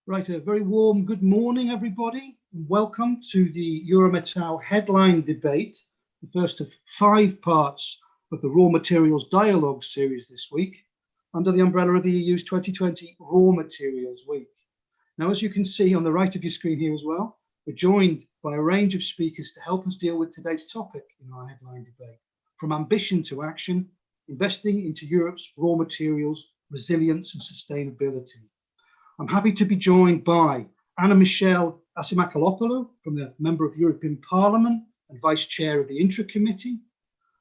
Right, a very warm good morning, everybody. Welcome to the Eurometall headline debate, the first of 5 parts of the Raw Materials Dialogue series this week, under the umbrella of the EU's 2020 Raw Materials Week. Now, as you can see on the right of your screen here as well, we're joined by a range of speakers to help us deal with today's topic in our headline debate, from ambition to action, investing into Europe's raw materials, resilience and sustainability. I'm happy to be joined by Anna-Michelle Asimakalopoulou, from the Member of European Parliament and Vice Chair of the Intra Committee,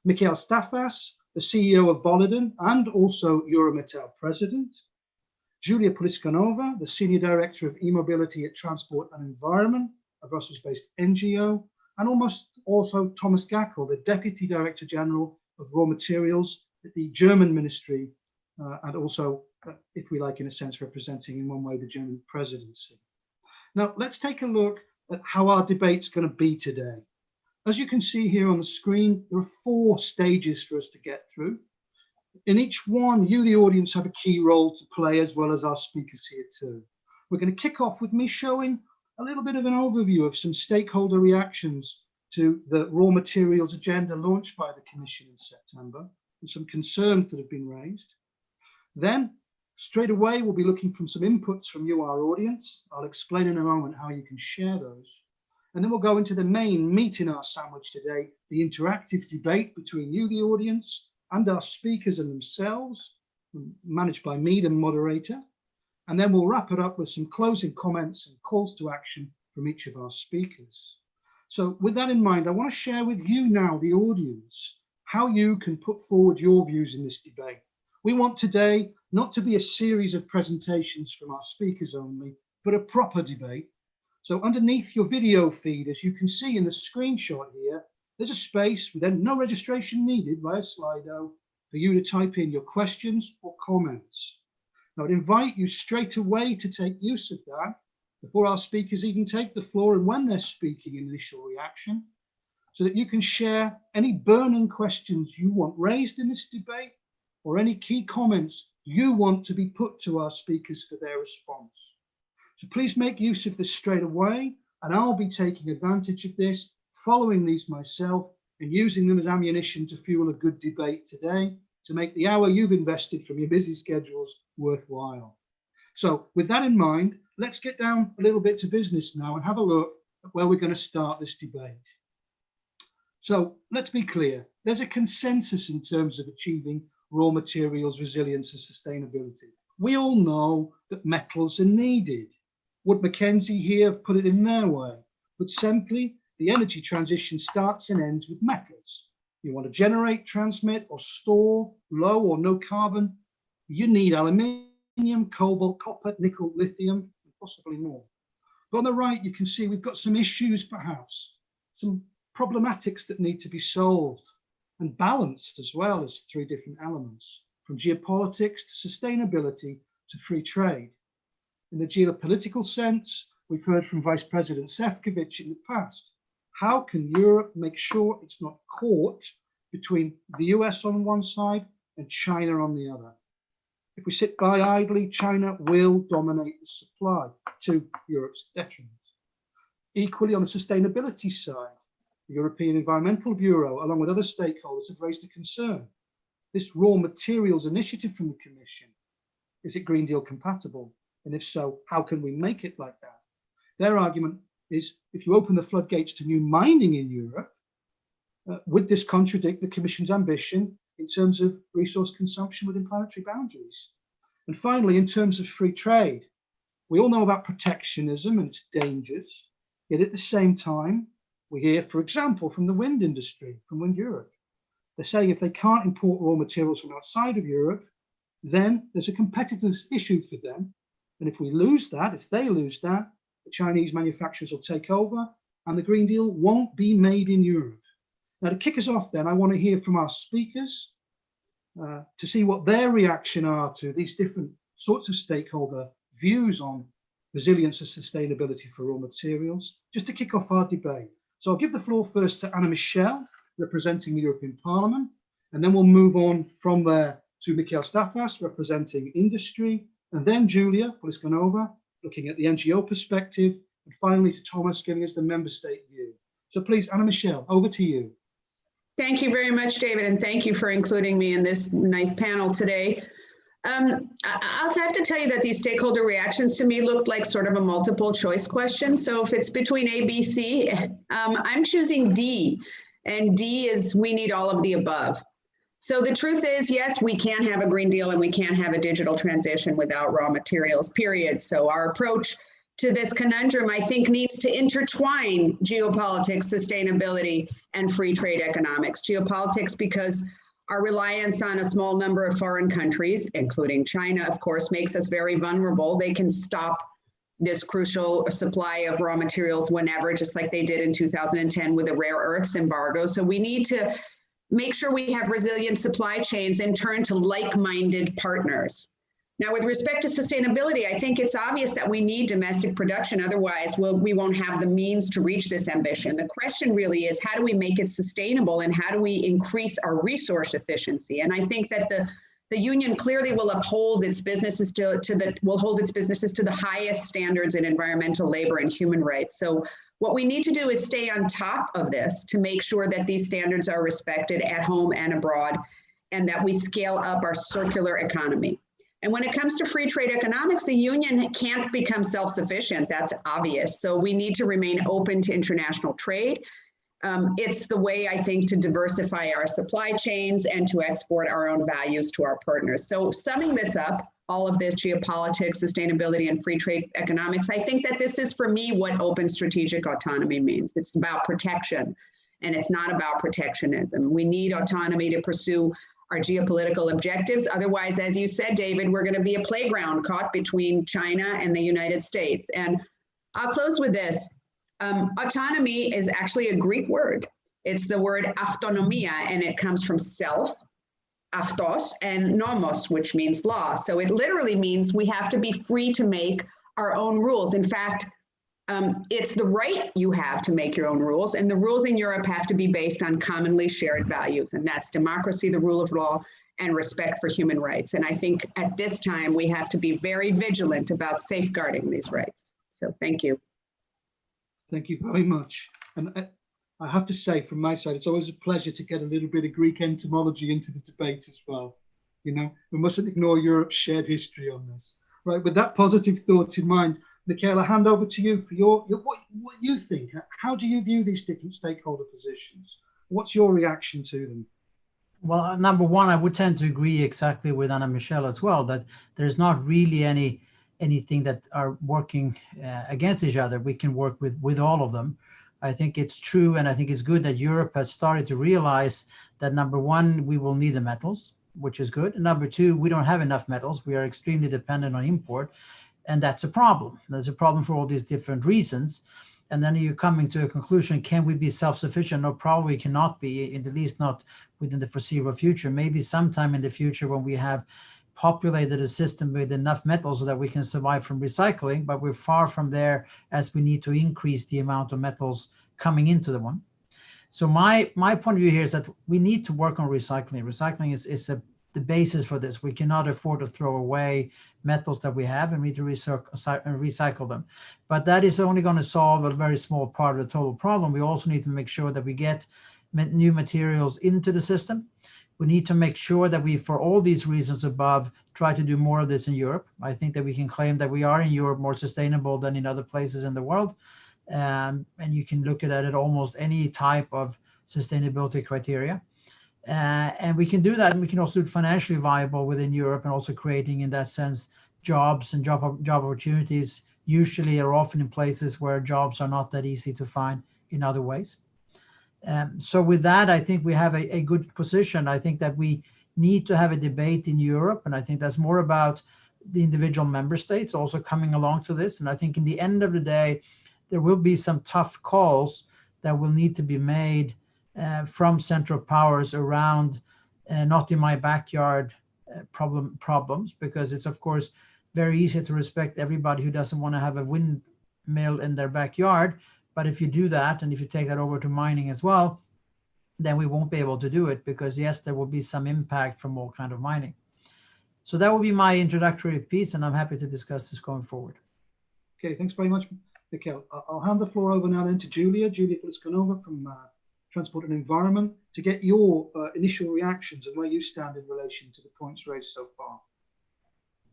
Mikhail Staffas, the CEO of Boliden and also Eurometall President, Julia Poliskanova, the Senior Director of E-Mobility at Transport and Environment, a Brussels-based NGO, and also Thomas Gackel, the Deputy Director General of Raw Materials at the German Ministry, and also, if we like, in a sense, representing in one way the German presidency. Now, let's take a look at how our debate's going to be today. As you can see here on the screen, there are 4 stages for us to get through. In each one, you, the audience, have a key role to play, as well as our speakers here too. We're going to kick off with me showing a little bit of an overview of some stakeholder reactions to the raw materials agenda launched by the Commission in September, and some concerns that have been raised. Then, straight away, we'll be looking for some inputs from you, our audience. I'll explain in a moment how you can share those. And then we'll go into the main meat in our sandwich today, the interactive debate between you, the audience, and our speakers and themselves, managed by me, the moderator. And then we'll wrap it up with some closing comments and calls to action from each of our speakers. So with that in mind, I want to share with you now, the audience, how you can put forward your views in this debate. We want today not to be a series of presentations from our speakers only, but a proper debate. So underneath your video feed, as you can see in the screenshot here, there's a space with no registration needed via Slido for you to type in your questions or comments. Now, I'd invite you straight away to take use of that before our speakers even take the floor and when they're speaking in initial reaction, so that you can share any burning questions you want raised in this debate, or any key comments you want to be put to our speakers for their response. So please make use of this straight away, and I'll be taking advantage of this, following these myself, and using them as ammunition to fuel a good debate today, to make the hour you've invested from your busy schedules worthwhile. So with that in mind, let's get down a little bit to business now and have a look at where we're going to start this debate. So let's be clear, there's a consensus in terms of achieving raw materials, resilience and sustainability. We all know that metals are needed. Wood Mackenzie here have put it in their way, but simply the energy transition starts and ends with metals. You want to generate, transmit or store low or no carbon, you need aluminium, cobalt, copper, nickel, lithium, and possibly more. But on the right, you can see we've got some issues, perhaps, some problematics that need to be solved and balanced, as well as 3 different elements, from geopolitics to sustainability to free trade. In the geopolitical sense, we've heard from Vice President Šefčovič in the past. How can Europe make sure it's not caught between the US on one side and China on the other? If we sit by idly, China will dominate the supply to Europe's detriment. Equally, on the sustainability side, the European Environmental Bureau, along with other stakeholders, have raised a concern. This raw materials initiative from the Commission, is it Green Deal compatible? And if so, how can we make it like that? Their argument is, if you open the floodgates to new mining in Europe, would this contradict the Commission's ambition in terms of resource consumption within planetary boundaries? And finally, in terms of free trade, we all know about protectionism and its dangers, yet at the same time, we hear, for example, from the wind industry, from Wind Europe. They're saying if they can't import raw materials from outside of Europe, then there's a competitors issue for them. And if we lose that, if they lose that, the Chinese manufacturers will take over and the Green Deal won't be made in Europe. Now, to kick us off then, I want to hear from our speakers to see what their reaction are to these different sorts of stakeholder views on resilience and sustainability for raw materials, just to kick off our debate. So I'll give the floor first to Anna-Michelle, representing the European Parliament, and then we'll move on from there to Mikhail Staffas, representing industry, and then Julia Poliskanova, looking at the NGO perspective, and finally to Thomas giving us the member state view. So please, Anna Michelle, over to you. Thank you very much, David, and thank you for including me in this nice panel today. I'll have to tell you that these stakeholder reactions to me looked like sort of a multiple choice question. So if it's between A, B, C, I'm choosing D, and D is we need all of the above. So the truth is, yes, we can't have a Green Deal and we can't have a digital transition without raw materials, period. So our approach to this conundrum, I think, needs to intertwine geopolitics, sustainability, and free trade economics. Geopolitics, because our reliance on a small number of foreign countries, including China, of course, makes us very vulnerable. They can stop this crucial supply of raw materials whenever, just like they did in 2010 with the rare earths embargo. So we need to make sure we have resilient supply chains and turn to like-minded partners. Now, with respect to sustainability, I think it's obvious that we need domestic production. Otherwise, we won't have the means to reach this ambition. The question really is, how do we make it sustainable and how do we increase our resource efficiency? And I think that the union clearly will uphold its businesses will hold its businesses to the highest standards in environmental, labor, and human rights. So what we need to do is stay on top of this to make sure that these standards are respected at home and abroad, and that we scale up our circular economy. And when it comes to free trade economics, the union can't become self-sufficient. That's obvious. So we need to remain open to international trade. It's the way, I think, to diversify our supply chains and to export our own values to our partners. So summing this up, all of this geopolitics, sustainability, and free trade economics, I think that this is, for me, what open strategic autonomy means. It's about protection, and it's not about protectionism. We need autonomy to pursue our geopolitical objectives. Otherwise, as you said, David, we're going to be a playground caught between China and the United States. And I'll close with this. Autonomy is actually a Greek word. It's the word autonomia, and it comes from self, autos, and nomos, which means law. So it literally means we have to be free to make our own rules. In fact, it's the right you have to make your own rules, and the rules in Europe have to be based on commonly shared values, and that's democracy, the rule of law, and respect for human rights. And I think at this time, we have to be very vigilant about safeguarding these rights. So thank you. Thank you very much. And I have to say, from my side, it's always a pleasure to get a little bit of Greek etymology into the debate as well. You know, we mustn't ignore Europe's shared history on this. Right, with that positive thought in mind, Michaela, hand over to you for what you think. How do you view these different stakeholder positions? What's your reaction to them? Well, number one, I would tend to agree exactly with Anna Michelle as well, that there's not really anything that are working against each other. We can work with all of them. I think it's true, and I think it's good that Europe has started to realize that, number one, we will need the metals, which is good. And number two, we don't have enough metals. We are extremely dependent on import. And that's a problem. There's a problem for all these different reasons. And then you're coming to a conclusion, can we be self-sufficient? No, probably cannot be, at least not within the foreseeable future. Maybe sometime in the future when we have populated a system with enough metals so that we can survive from recycling, but we're far from there as we need to increase the amount of metals coming into the one. So my point of view here is that we need to work on recycling. Recycling is the basis for this. We cannot afford to throw away metals that we have, and we need to recycle them. But that is only going to solve a very small part of the total problem. We also need to make sure that we get new materials into the system. We need to make sure that we, for all these reasons above, try to do more of this in Europe. I think that we can claim that we are in Europe more sustainable than in other places in the world. And you can look at it at almost any type of sustainability criteria. And we can do that, and we can also do it financially viable within Europe, and also creating, in that sense, jobs and job opportunities usually are often in places where jobs are not that easy to find in other ways. So with that, I think we have a good position. I think that we need to have a debate in Europe, and I think that's more about the individual member states also coming along to this. And I think in the end of the day, there will be some tough calls that will need to be made from central powers around not in my backyard problems, because it's of course very easy to respect everybody who doesn't want to have a windmill in their backyard. But if you do that, and if you take that over to mining as well, then we won't be able to do it, because yes, there will be some impact from all kind of mining. So that will be my introductory piece, and I'm happy to discuss this going forward. Okay, thanks very much, Mikhail. I'll hand the floor over now then to Julia Pliskova from Transport and Environment to get your initial reactions and where you stand in relation to the points raised so far.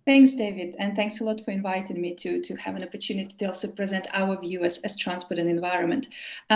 Thanks, David, and thanks a lot for inviting me to have an opportunity to also present our view as transport and environment.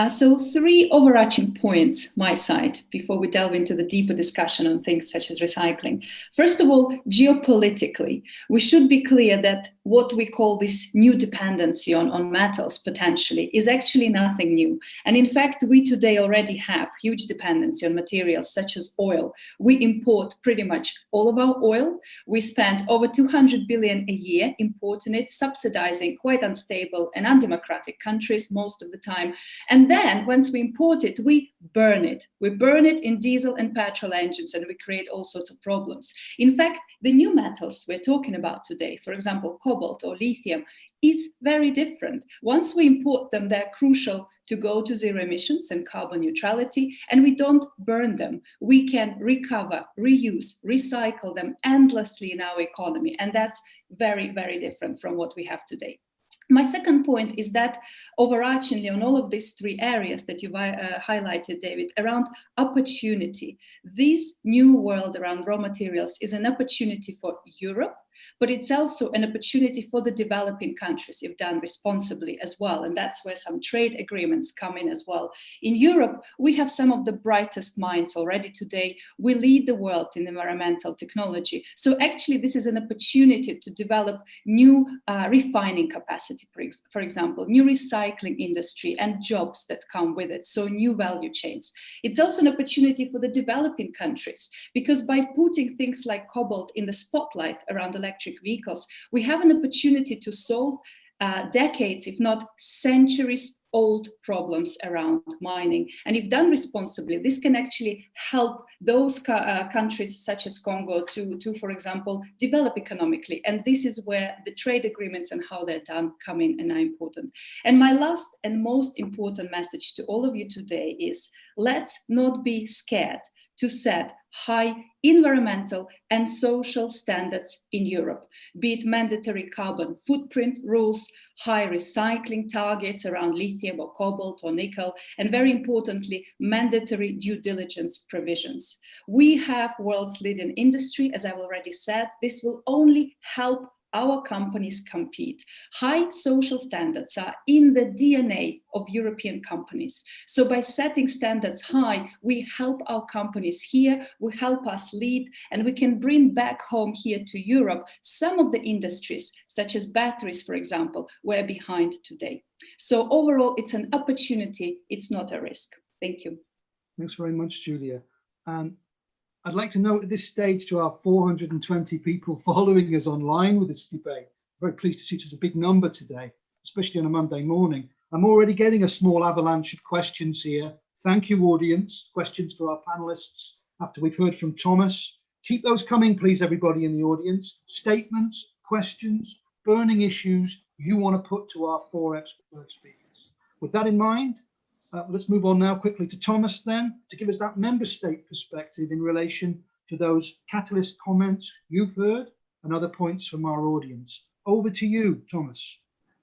So 3 overarching points, my side, before we delve into the deeper discussion on things such as recycling. First of all, geopolitically, we should be clear that what we call this new dependency on metals potentially is actually nothing new. And in fact, we today already have huge dependency on materials such as oil. We import pretty much all of our oil. We spend over 200 billion a year importing it, subsidizing quite unstable and undemocratic countries most of the time. And then once we import it, we burn it. We burn it in diesel and petrol engines, and we create all sorts of problems. In fact, the new metals we're talking about today, for example, cobalt or lithium, is very different. Once we import them, they're crucial to go to zero emissions and carbon neutrality, and we don't burn them. We can recover, reuse, recycle them endlessly in our economy, and that's very, very different from what we have today. My second point is that overarchingly on all of these 3 areas that you've highlighted, David, around opportunity, this new world around raw materials is an opportunity for Europe, but it's also an opportunity for the developing countries if done responsibly as well. And that's where some trade agreements come in as well. In Europe, we have some of the brightest minds already today. We lead the world in environmental technology. So actually, this is an opportunity to develop new refining capacity, for example, new recycling industry and jobs that come with it. So new value chains. It's also an opportunity for the developing countries, because by putting things like cobalt in the spotlight around electric vehicles, we have an opportunity to solve decades, if not centuries old problems around mining. And if done responsibly, this can actually help those countries such as Congo to, for example, develop economically. And this is where the trade agreements and how they're done come in and are important. And my last and most important message to all of you today is, let's not be scared to set high environmental and social standards in Europe, be it mandatory carbon footprint rules, high recycling targets around lithium or cobalt or nickel, and very importantly, mandatory due diligence provisions. We have world's leading industry, as I've already said. This will only help our companies compete. High social standards are in the DNA of European companies. So by setting standards high, we help our companies here, we help us lead, and we can bring back home here to Europe some of the industries, such as batteries, for example, we're behind today. So overall, it's an opportunity, it's not a risk. Thank you. Thanks very much, Julia. I'd like to note at this stage to our 420 people following us online with this debate. Very pleased to see such a big number today, especially on a Monday morning. I'm already getting a small avalanche of questions here. Thank you, audience. Questions for our panelists after we've heard from Thomas. Keep those coming, please, everybody in the audience. Statements, questions, burning issues you want to put to our 4 expert speakers. With that in mind, let's move on now quickly to Thomas then, to give us that member state perspective in relation to those catalyst comments you've heard and other points from our audience. Over to you, Thomas.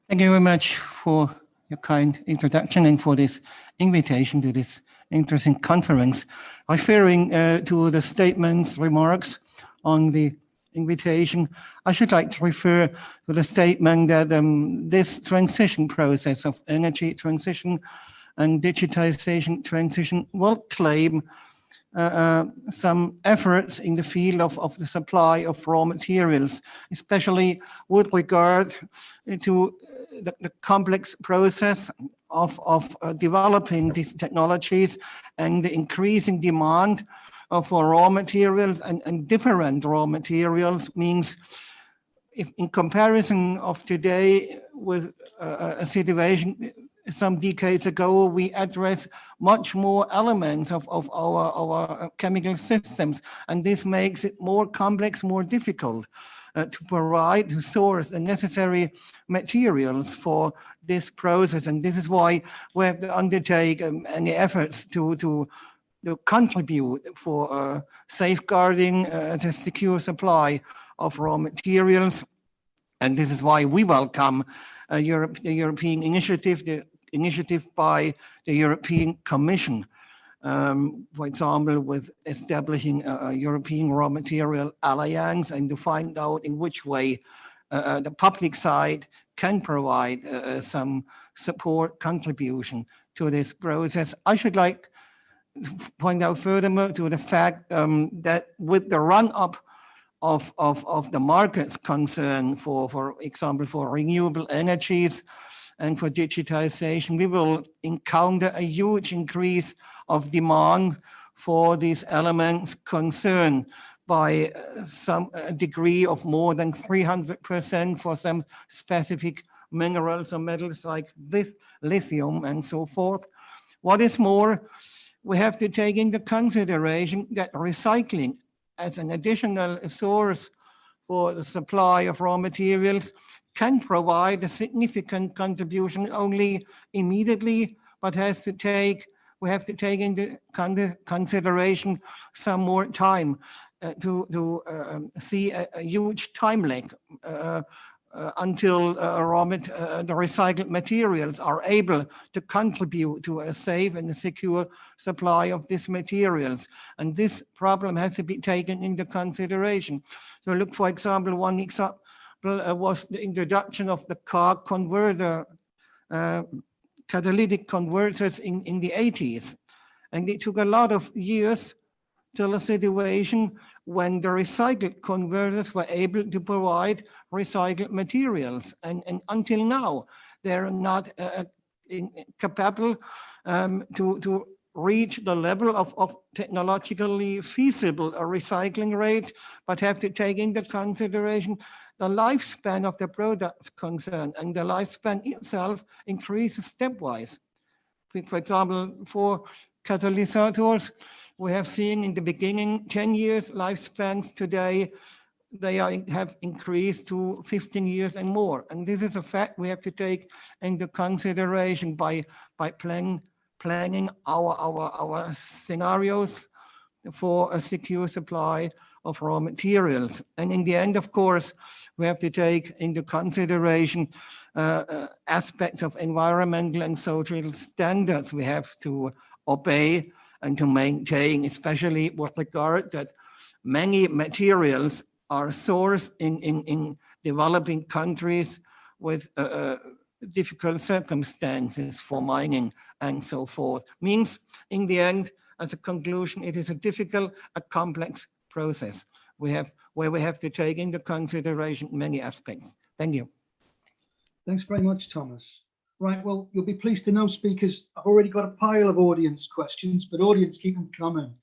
Thank you very much for your kind introduction and for this invitation to this interesting conference. Referring to the statements, remarks on the invitation, I should like to refer to the statement that this transition process of energy transition and digitization transition will claim some efforts in the field of the supply of raw materials, especially with regard to the complex process of developing these technologies and the increasing demand for raw materials and different raw materials means, if in comparison of today with a situation some decades ago, we address much more elements of our chemical systems, and this makes it more complex, more difficult to provide, to source the necessary materials for this process. And this is why we have to undertake any efforts to contribute for safeguarding the secure supply of raw materials. And this is why we welcome the European initiative, the initiative by the European Commission, for example, with establishing a European Raw Material Alliance, and to find out in which way the public side can provide some support contribution to this process. I should like to point out furthermore to the fact that with the run-up of the market's concern for example, for renewable energies and for digitization, we will encounter a huge increase of demand for these elements concerned by some degree of more than 300% for some specific minerals or metals like this, lithium and so forth. What is more, we have to take into consideration that recycling as an additional source for the supply of raw materials can provide a significant contribution only immediately, but we have to take into consideration some more time to see a huge time lag until the recycled materials are able to contribute to a safe and a secure supply of these materials. And this problem has to be taken into consideration. So look, for example, one example was the introduction of the car converter, catalytic converters in the 80s. And it took a lot of years till a situation when the recycled converters were able to provide recycled materials. And until now, they're not capable to reach the level of technologically feasible recycling rate, but have to take into consideration the lifespan of the products concerned, and the lifespan itself increases stepwise. For example, for catalysts, we have seen in the beginning 10 years lifespans. Today, they have increased to 15 years and more. And this is a fact we have to take into consideration by planning our scenarios for a secure supply of raw materials. And in the end, of course, we have to take into consideration aspects of environmental and social standards we have to obey and to maintain, especially with regard that many materials are sourced in developing countries with difficult circumstances for mining and so forth. Means, in the end, as a conclusion, it is a difficult, a complex process where we have to take into consideration many aspects. Thank you. Thanks very much, Thomas. Right, well, you'll be pleased to know, speakers, I've already got a pile of audience questions, but audience, keep them coming.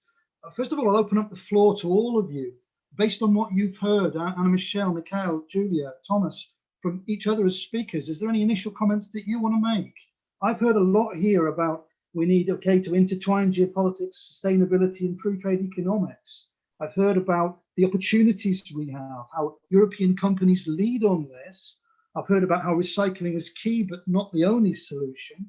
First of all, I'll open up the floor to all of you. Based on what you've heard, Anna Michelle, Mikhail, Julia, Thomas, from each other as speakers, is there any initial comments that you want to make? I've heard a lot here about we need, to intertwine geopolitics, sustainability, and free trade economics. I've heard about the opportunities we have, how European companies lead on this. I've heard about how recycling is key, but not the only solution.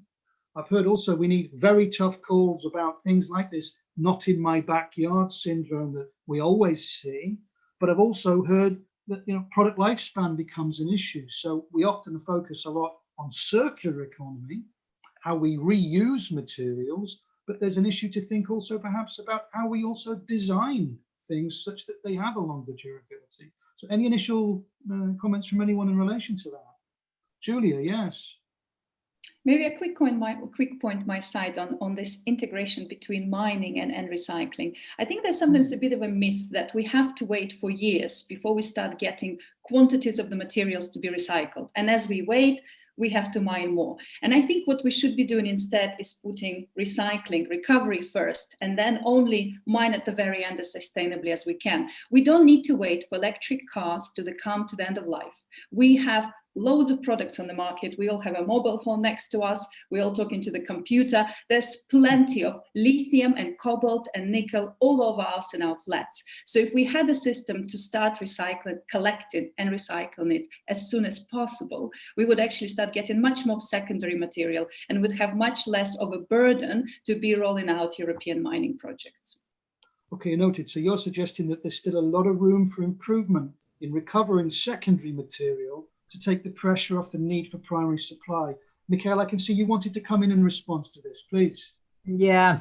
I've heard also we need very tough calls about things like this not in my backyard syndrome that we always see. But I've also heard that product lifespan becomes an issue. So we often focus a lot on circular economy, how we reuse materials, but there's an issue to think also perhaps about how we also design things such that they have a longer durability. So any initial comments from anyone in relation to that? Julia, yes. Maybe a quick point my side on this integration between mining and recycling. I think there's sometimes a bit of a myth that we have to wait for years before we start getting quantities of the materials to be recycled. And as we wait, we have to mine more. And I think what we should be doing instead is putting recycling, recovery first, and then only mine at the very end as sustainably as we can. We don't need to wait for electric cars to come to the end of life. We have loads of products on the market. We all have a mobile phone next to us. We're all talking to the computer. There's plenty of lithium and cobalt and nickel all over us in our flats. So if we had a system to start recycling, collecting and recycling it as soon as possible, we would actually start getting much more secondary material and would have much less of a burden to be rolling out European mining projects. Okay, noted. So you're suggesting that there's still a lot of room for improvement in recovering secondary material to take the pressure off the need for primary supply. Mikhail, I can see you wanted to come in response to this, please. Yeah,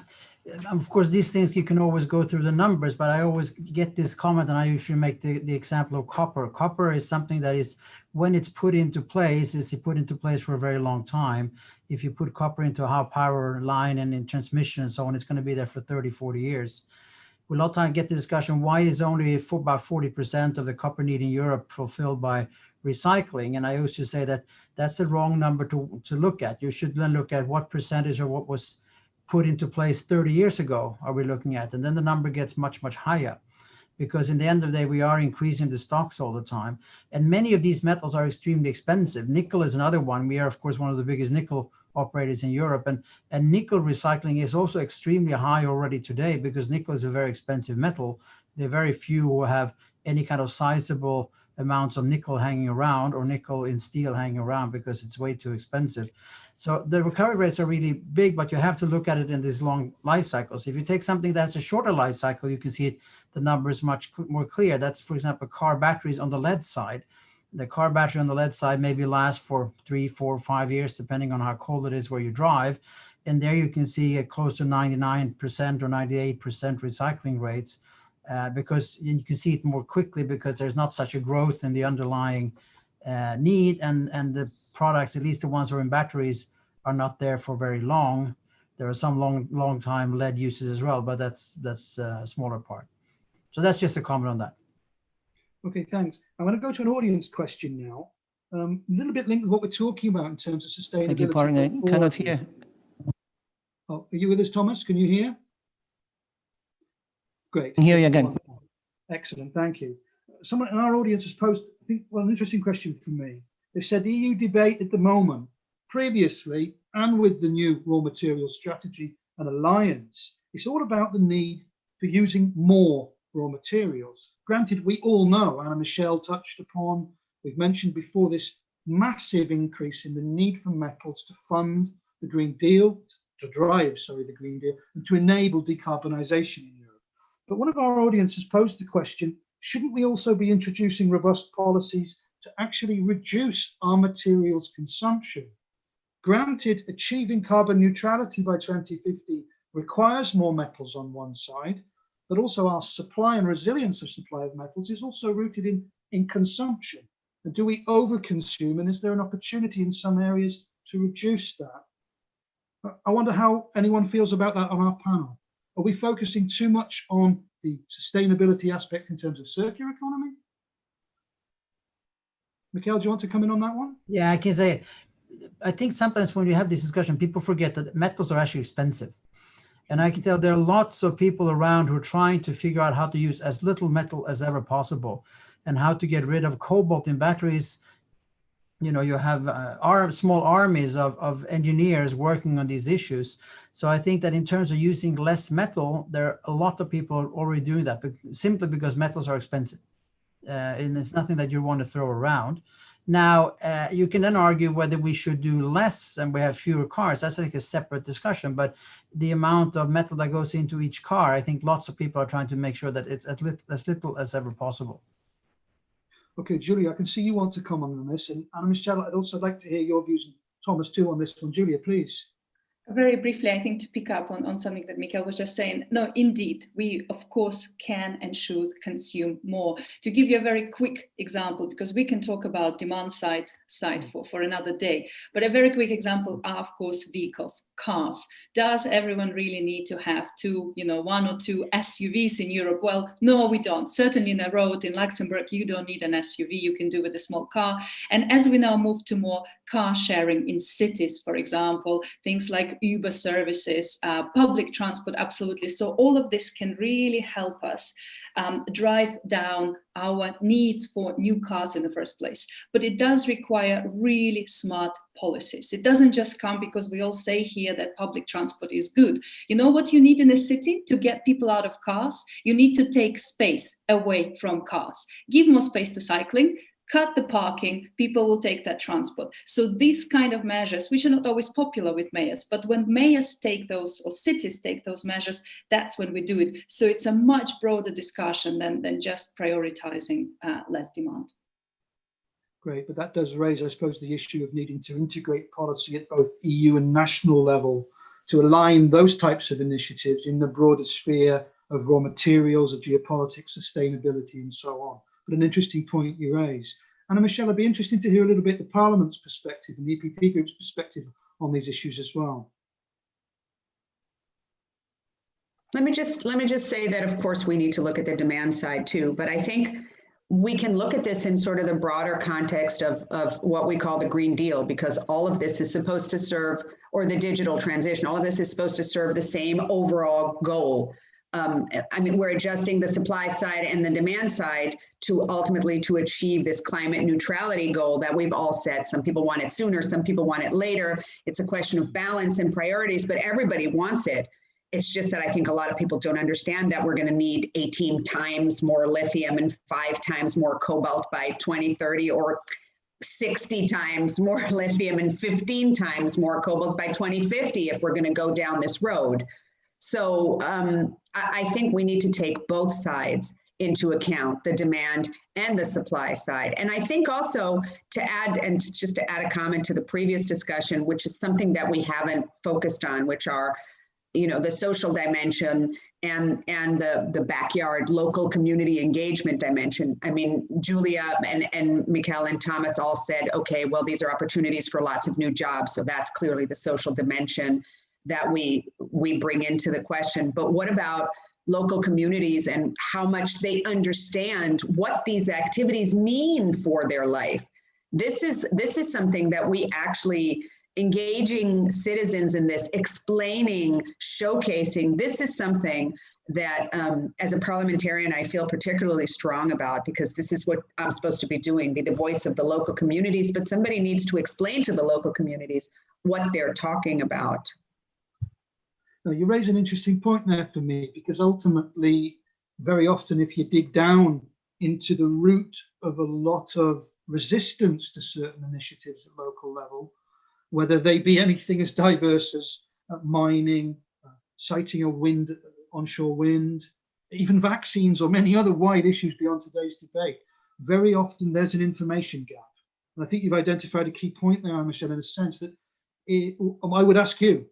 of course, these things you can always go through the numbers, but I always get this comment, and I usually make the example of copper. Copper is something that is, when it's put into place, is put into place for a very long time. If you put copper into a high power line and in transmission and so on, it's going to be there for 30, 40 years. We a lot of time get the discussion, why is only about 40% of the copper need in Europe fulfilled by recycling? And I always just say that that's the wrong number to look at. You should then look at what percentage of what was put into place 30 years ago are we looking at, and then the number gets much, much higher, because in the end of the day, we are increasing the stocks all the time. And many of these metals are extremely expensive. Nickel is another one. We are, of course, one of the biggest nickel operators in Europe. And nickel recycling is also extremely high already today, because nickel is a very expensive metal. There are very few who have any kind of sizable amounts of nickel hanging around, or nickel in steel hanging around, because it's way too expensive. So the recovery rates are really big, but you have to look at it in these long life cycles. If you take something that's a shorter life cycle, you can see it, the numbers much more clear. That's, for example, car batteries on the lead side. The car battery on the lead side maybe lasts for 3, 4, 5 years, depending on how cold it is where you drive. And there you can see close to 99% or 98% recycling rates, because you can see it more quickly, because there's not such a growth in the underlying need, and the products, at least the ones that are in batteries, are not there for very long. There are some long time lead uses as well, but that's a smaller part. So that's just a comment on that. Okay, thanks. I'm going to go to an audience question now. A little bit linked with what we're talking about in terms of sustainability. Thank you, pardon, I cannot hear. Oh, are you with us, Thomas? Can you hear? Great. I can hear you again. Excellent, thank you. Someone in our audience has posed, I think, well, an interesting question for me. They said the EU debate at the moment, previously, and with the new raw materials strategy and alliance, it's all about the need for using more raw materials. Granted, we all know, Anna Michelle touched upon, we've mentioned before, this massive increase in the need for metals to fund the Green Deal, to drive, the Green Deal, and to enable decarbonisation in Europe. But one of our audience has posed the question, shouldn't we also be introducing robust policies to actually reduce our materials consumption? Granted, achieving carbon neutrality by 2050 requires more metals on one side, but also our supply and resilience of supply of metals is also rooted in consumption. And do we overconsume, and is there an opportunity in some areas to reduce that? I wonder how anyone feels about that on our panel. Are we focusing too much on the sustainability aspect in terms of circular economy? Mikhail, do you want to come in on that one? Yeah, I can say, I think sometimes when you have this discussion, people forget that metals are actually expensive. And I can tell there are lots of people around who are trying to figure out how to use as little metal as ever possible, and how to get rid of cobalt in batteries. You know, you have small armies of engineers working on these issues. So I think that in terms of using less metal, there are a lot of people already doing that, but simply because metals are expensive. And it's nothing that you want to throw around. Now, you can then argue whether we should do less and we have fewer cars. That's like a separate discussion, but the amount of metal that goes into each car, I think lots of people are trying to make sure that it's as little as ever possible. Okay, Julia, I can see you want to comment on this, and Anna Michelle, I'd also like to hear your views, and Thomas too, on this one. Julia, please. Very briefly, I think to pick up on something that Mikhail was just saying, no, indeed, we of course can and should consume more. To give you a very quick example, because we can talk about demand side for another day, but a very quick example are of course vehicles, cars. Does everyone really need to have one or two SUVs in Europe? Well, no, we don't. Certainly in a road in Luxembourg, you don't need an SUV, you can do with a small car. And as we now move to more car sharing in cities, for example, things like Uber services, public transport, absolutely. So all of this can really help us drive down our needs for new cars in the first place. But it does require really smart policies. It doesn't just come because we all say here that public transport is good. You know what you need in a city to get people out of cars? You need to take space away from cars. Give more space to cycling. Cut the parking, people will take that transport. So these kind of measures, which are not always popular with mayors, but when mayors take those, or cities take those measures, that's when we do it. So it's a much broader discussion than just prioritizing less demand. Great, but that does raise, I suppose, the issue of needing to integrate policy at both EU and national level to align those types of initiatives in the broader sphere of raw materials, of geopolitics, sustainability, and so on. But an interesting point you raise. Anna Michelle, it'd be interesting to hear a little bit the Parliament's perspective and the EPP Group's perspective on these issues as well. Let me just say that, of course, we need to look at the demand side too, but I think we can look at this in sort of the broader context of what we call the Green Deal, because all of this is supposed to serve, or the digital transition, all of this is supposed to serve the same overall goal. I mean, we're adjusting the supply side and the demand side to ultimately to achieve this climate neutrality goal that we've all set. Some people want it sooner, some people want it later. It's a question of balance and priorities, but everybody wants it. It's just that I think a lot of people don't understand that we're going to need 18 times more lithium and 5 times more cobalt by 2030, or 60 times more lithium and 15 times more cobalt by 2050 if we're going to go down this road. So I think we need to take both sides into account, the demand and the supply side. And I think also to add, and just to add a comment to the previous discussion, which is something that we haven't focused on, which are, you know, the social dimension and the backyard local community engagement dimension. I mean, Julia and Mikhail and Thomas all said, okay, well, these are opportunities for lots of new jobs. So that's clearly the social dimension that we bring into the question. But what about local communities and how much they understand what these activities mean for their life? This is something that we actually, engaging citizens in this, explaining, showcasing, this is something that as a parliamentarian, I feel particularly strong about, because this is what I'm supposed to be doing, be the voice of the local communities, but somebody needs to explain to the local communities what they're talking about. Now, you raise an interesting point there for me, because ultimately, very often, if you dig down into the root of a lot of resistance to certain initiatives at local level, whether they be anything as diverse as mining, siting of onshore wind, even vaccines, or many other wide issues beyond today's debate, very often there's an information gap. And I think you've identified a key point there, Michelle, in the sense that I would ask you,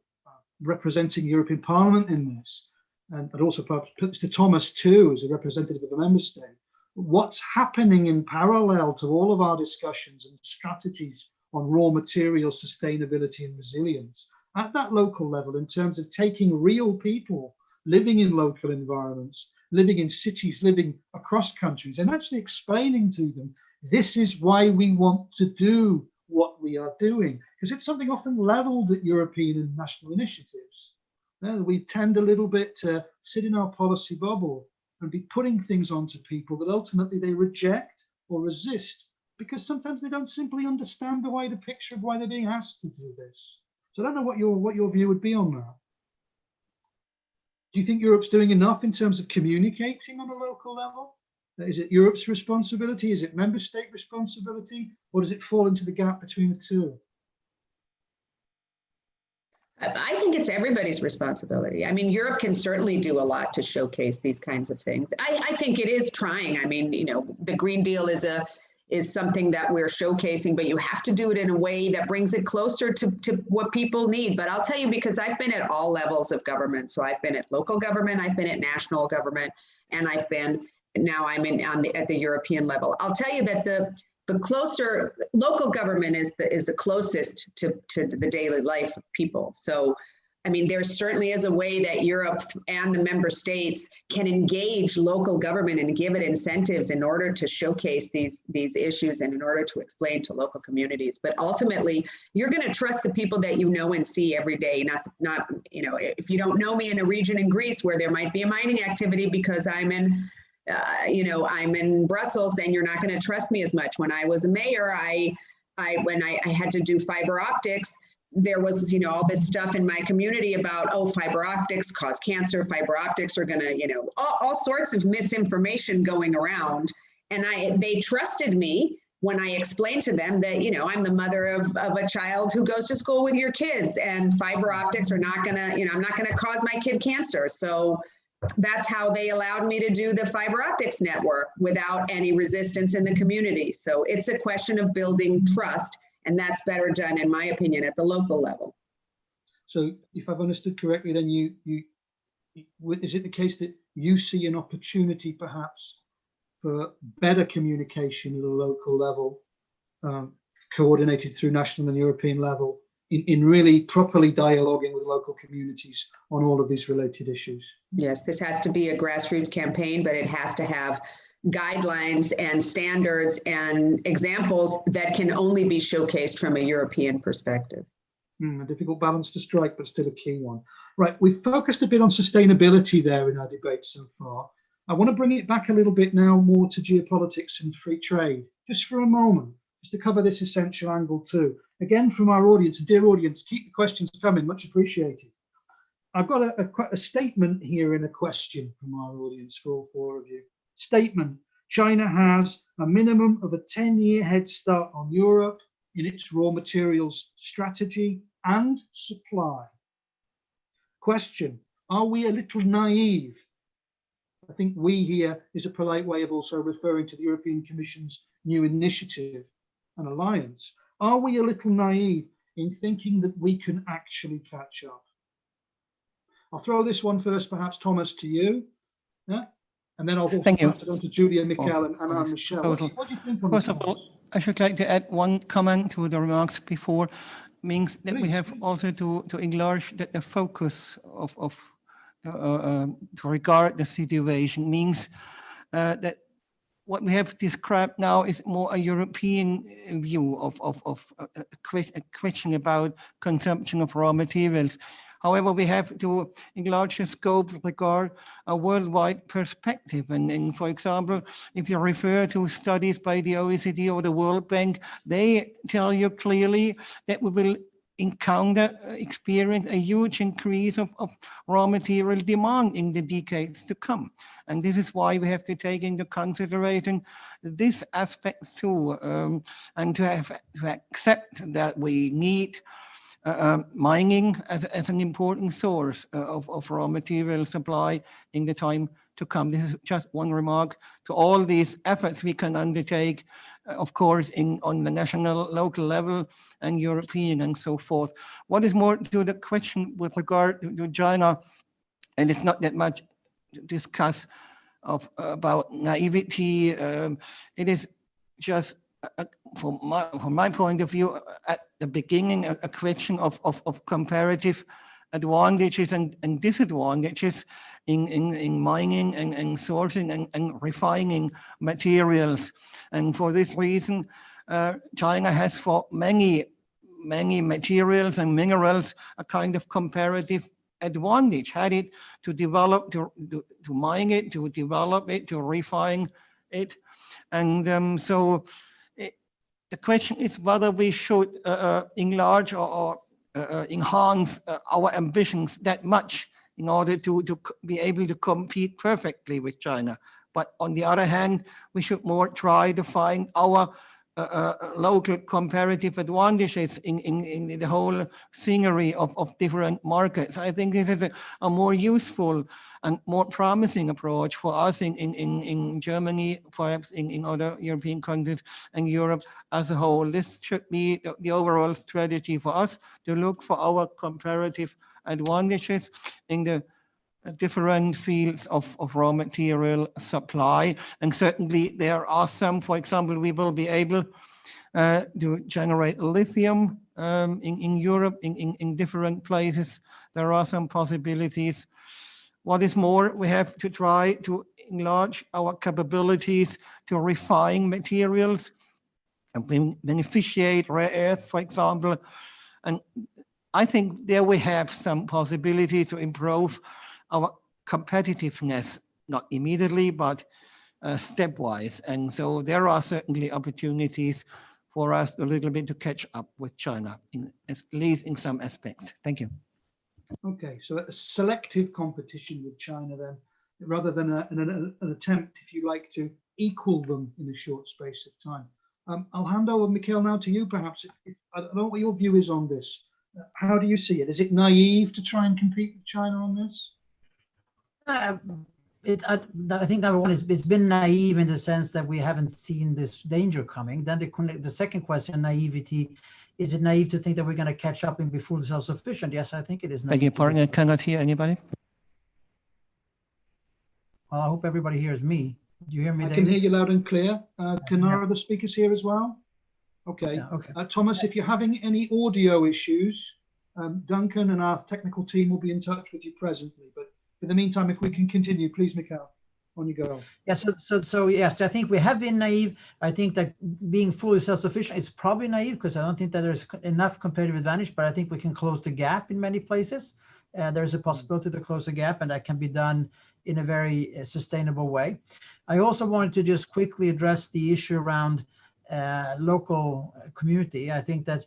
representing European Parliament in this, and also perhaps to Thomas too, as a representative of a member state, what's happening in parallel to all of our discussions and strategies on raw material sustainability and resilience at that local level, in terms of taking real people living in local environments, living in cities, living across countries, and actually explaining to them, this is why we want to do what we are doing, because it's something often leveled at European and national initiatives. We tend a little bit to sit in our policy bubble and be putting things onto people that ultimately they reject or resist, because sometimes they don't simply understand the wider picture of why they're being asked to do this. So I don't know what your view would be on that. Do you think Europe's doing enough in terms of communicating on a local level? Is it Europe's responsibility? Is it member state responsibility? Or does it fall into the gap between the two? I think it's everybody's responsibility. I mean, Europe can certainly do a lot to showcase these kinds of things. I think it is trying. I mean, you know, the Green Deal is something that we're showcasing, but you have to do it in a way that brings it closer to what people need. But I'll tell you, because I've been at all levels of government. So I've been at local government, I've been at national government, and now I'm at the European level. I'll tell you that the closer local government is the closest to the daily life of people. So, I mean, there certainly is a way that Europe and the member states can engage local government and give it incentives in order to showcase these issues and in order to explain to local communities. But ultimately, you're going to trust the people that you know and see every day. Not you know, if you don't know me in a region in Greece where there might be a mining activity because I'm in I'm in Brussels, then you're not going to trust me as much. When I was a mayor, when I had to do fiber optics, there was, all this stuff in my community about, fiber optics cause cancer. Fiber optics are going to, all sorts of misinformation going around. And they trusted me when I explained to them that, I'm the mother of a child who goes to school with your kids, and fiber optics are not going to, I'm not going to cause my kid cancer. So That's how they allowed me to do the fiber optics network without any resistance in the community. So it's a question of building trust, and that's better done, in my opinion, at the local level. So if I've understood correctly, then is it the case that you see an opportunity perhaps for better communication at a local level, coordinated through national and European level, in really properly dialoguing with local communities on all of these related issues? Yes, this has to be a grassroots campaign, but it has to have guidelines and standards and examples that can only be showcased from a European perspective. A difficult balance to strike, but still a key one. Right, we've focused a bit on sustainability there in our debate so far. I want to bring it back a little bit now more to geopolitics and free trade, just for a moment, just to cover this essential angle too. Again, from our audience, dear audience, keep the questions coming, much appreciated. I've got a statement here in a question from our audience for all four of you. Statement: China has a minimum of a 10-year head start on Europe in its raw materials strategy and supply. Question: are we a little naive? I think we here is a polite way of also referring to the European Commission's new initiative and alliance. Are we a little naive in thinking that we can actually catch up? I'll throw this one first, perhaps, Thomas, to you. Yeah? And then I'll also pass it on to Julia, Michael, and Anne-Michelle. What do you think on this? First of all, I should like to add one comment to the remarks before. Means that we have also to enlarge the focus to regard the situation. Means that what we have described now is more a European view of a question about consumption of raw materials. However, we have to enlarge the scope with regard a worldwide perspective. And for example, if you refer to studies by the OECD or the World Bank, they tell you clearly that we will experience a huge increase of raw material demand in the decades to come. And this is why we have to take into consideration this aspect too, and to accept that we need mining as an important source of raw material supply in the time to come. This is just one remark to all these efforts we can undertake, of course, on the national, local level and European and so forth. What is more to the question with regard to China, and it's not that much to discuss about naivety. It is just from my point of view, at the beginning, a question of comparative advantages and disadvantages in mining and sourcing and refining materials. And for this reason, China has for many materials and minerals a kind of comparative advantage, had it to develop, to mine it, to develop it, to refine it. And so the question is whether we should enlarge or enhance our ambitions that much in order to be able to compete perfectly with China. But on the other hand, we should more try to find our local comparative advantages in the whole scenery of different markets. I think this is a more useful and more promising approach for us in Germany, perhaps in other European countries and Europe as a whole. This should be the overall strategy for us, to look for our comparative advantages in the different fields of raw material supply. And certainly there are some, for example, we will be able to generate lithium in Europe, in different places. There are some possibilities. What is more, we have to try to enlarge our capabilities to refine materials and beneficiate rare earth, for example. And I think there we have some possibility to improve our competitiveness, not immediately, but stepwise. And so there are certainly opportunities for us a little bit to catch up with China, at least in some aspects. Thank you. Okay, so a selective competition with China then, rather than an attempt, if you like, to equal them in a short space of time. I'll hand over, Mikhail, now to you, perhaps. I don't know what your view is on this. How do you see it? Is it naive to try and compete with China on this? I think number one is it's been naive in the sense that we haven't seen this danger coming. Then the second question, naivety, is it naive to think that we're going to catch up and be fully self-sufficient? Yes, I think it is naive. Beg your pardon, I cannot hear anybody. Well, I hope everybody hears me. Do you hear me, I David? can hear you loud and clear. Can our other speakers hear as well? Okay. Yeah, okay. Thomas, if you're having any audio issues, Duncan and our technical team will be in touch with you presently. But in the meantime, if we can continue, please, Mikhail, on you go. Yes, so yes, I think we have been naive. I think that being fully self-sufficient is probably naive because I don't think that there's enough competitive advantage, but I think we can close the gap in many places. There's a possibility to close the gap, and that can be done in a very sustainable way. I also wanted to just quickly address the issue around local community. I think that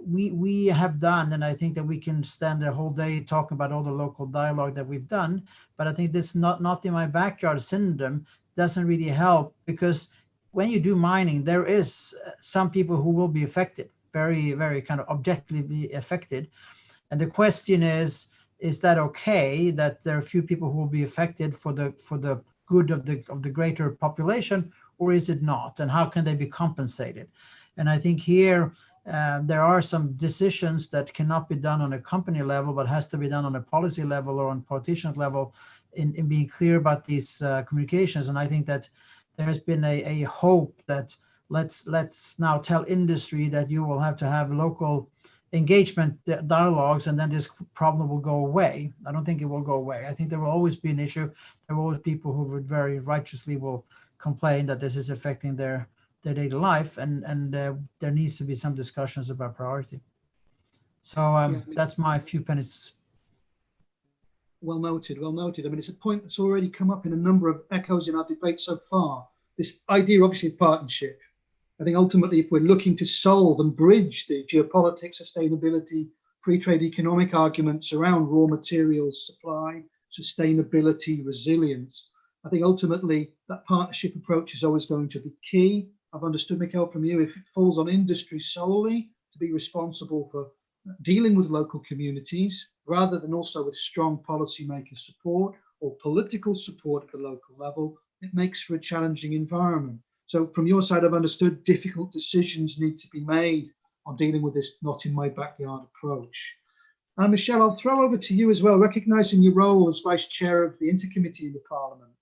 we have done, and I think that we can spend a whole day talking about all the local dialogue that we've done, but I think this not in my backyard syndrome doesn't really help, because when you do mining, there is some people who will be affected, very, very kind of objectively affected. And the question is that okay that there are a few people who will be affected for the good of the greater population, or is it not? And how can they be compensated? And I think here there are some decisions that cannot be done on a company level, but has to be done on a policy level or on politician level in being clear about these communications. And I think that there has been a hope that let's now tell industry that you will have to have local engagement dialogues, and then this problem will go away. I don't think it will go away. I think there will always be an issue. There will always be people who would very righteously will complain that this is affecting their daily life, and there needs to be some discussions about priority. So that's my few pennies. Well noted, well noted. I mean, it's a point that's already come up in a number of echoes in our debate so far. This idea, obviously, of partnership. I think ultimately, if we're looking to solve and bridge the geopolitics, sustainability, free trade economic arguments around raw materials supply, sustainability, resilience, I think ultimately that partnership approach is always going to be key. I've understood, Mikhail, from you, if it falls on industry solely to be responsible for dealing with local communities, rather than also with strong policymaker support or political support at the local level, it makes for a challenging environment. So from your side, I've understood difficult decisions need to be made on dealing with this not in my backyard approach. Michelle, I'll throw over to you as well, recognising your role as Vice Chair of the Intercommittee in the Parliament.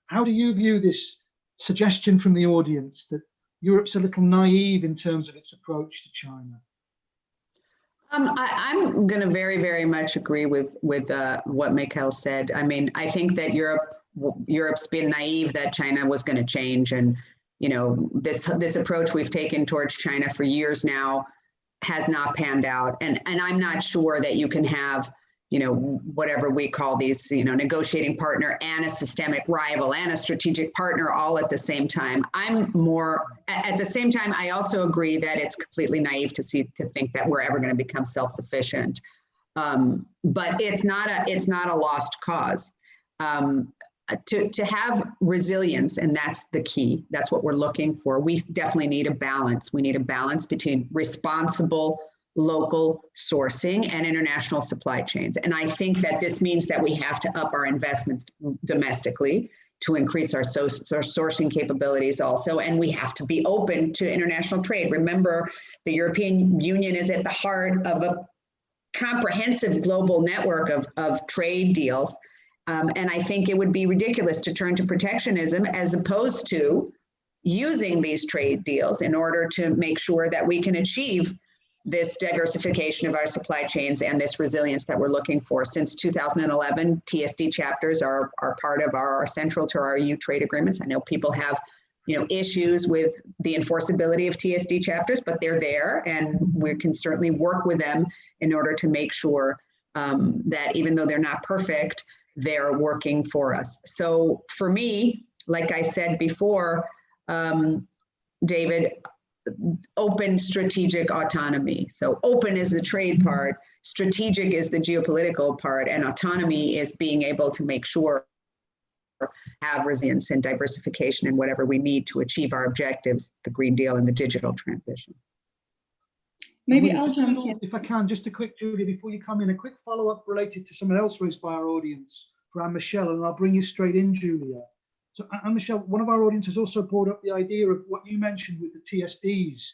How do you view this suggestion from the audience that Europe's a little naive in terms of its approach to China? I'm going to very, very much agree with what Mikhail said. I mean, I think that Europe's been naive that China was going to change, and you know, this approach we've taken towards China for years now has not panned out. And I'm not sure that you can have, you know, whatever we call these, you know, negotiating partner and a systemic rival and a strategic partner all at the same time. At the same time, I also agree that it's completely naive to think that we're ever going to become self-sufficient. But it's not a lost cause. To have resilience, and that's the key. That's what we're looking for. We definitely need a balance. We need a balance between responsible local sourcing and international supply chains. And I think that this means that we have to up our investments domestically to increase our sourcing capabilities also. And we have to be open to international trade. Remember, the European Union is at the heart of a comprehensive global network of trade deals. And I think it would be ridiculous to turn to protectionism as opposed to using these trade deals in order to make sure that we can achieve this diversification of our supply chains and this resilience that we're looking for. Since 2011, TSD chapters are central to our EU trade agreements. I know people have, you know, issues with the enforceability of TSD chapters, but they're there, and we can certainly work with them in order to make sure that even though they're not perfect, they're working for us. So for me, like I said before, David, open strategic autonomy. So open is the trade part, strategic is the geopolitical part, and autonomy is being able to make sure have resilience and diversification and whatever we need to achieve our objectives, the Green Deal and the digital transition. Maybe I'll jump in. If I can, just a quick, Julia, before you come in, a quick follow-up related to something else raised by our audience for Anne-Michelle, and I'll bring you straight in, Julia. So Anne-Michelle, one of our audience has also brought up the idea of what you mentioned with the TSDs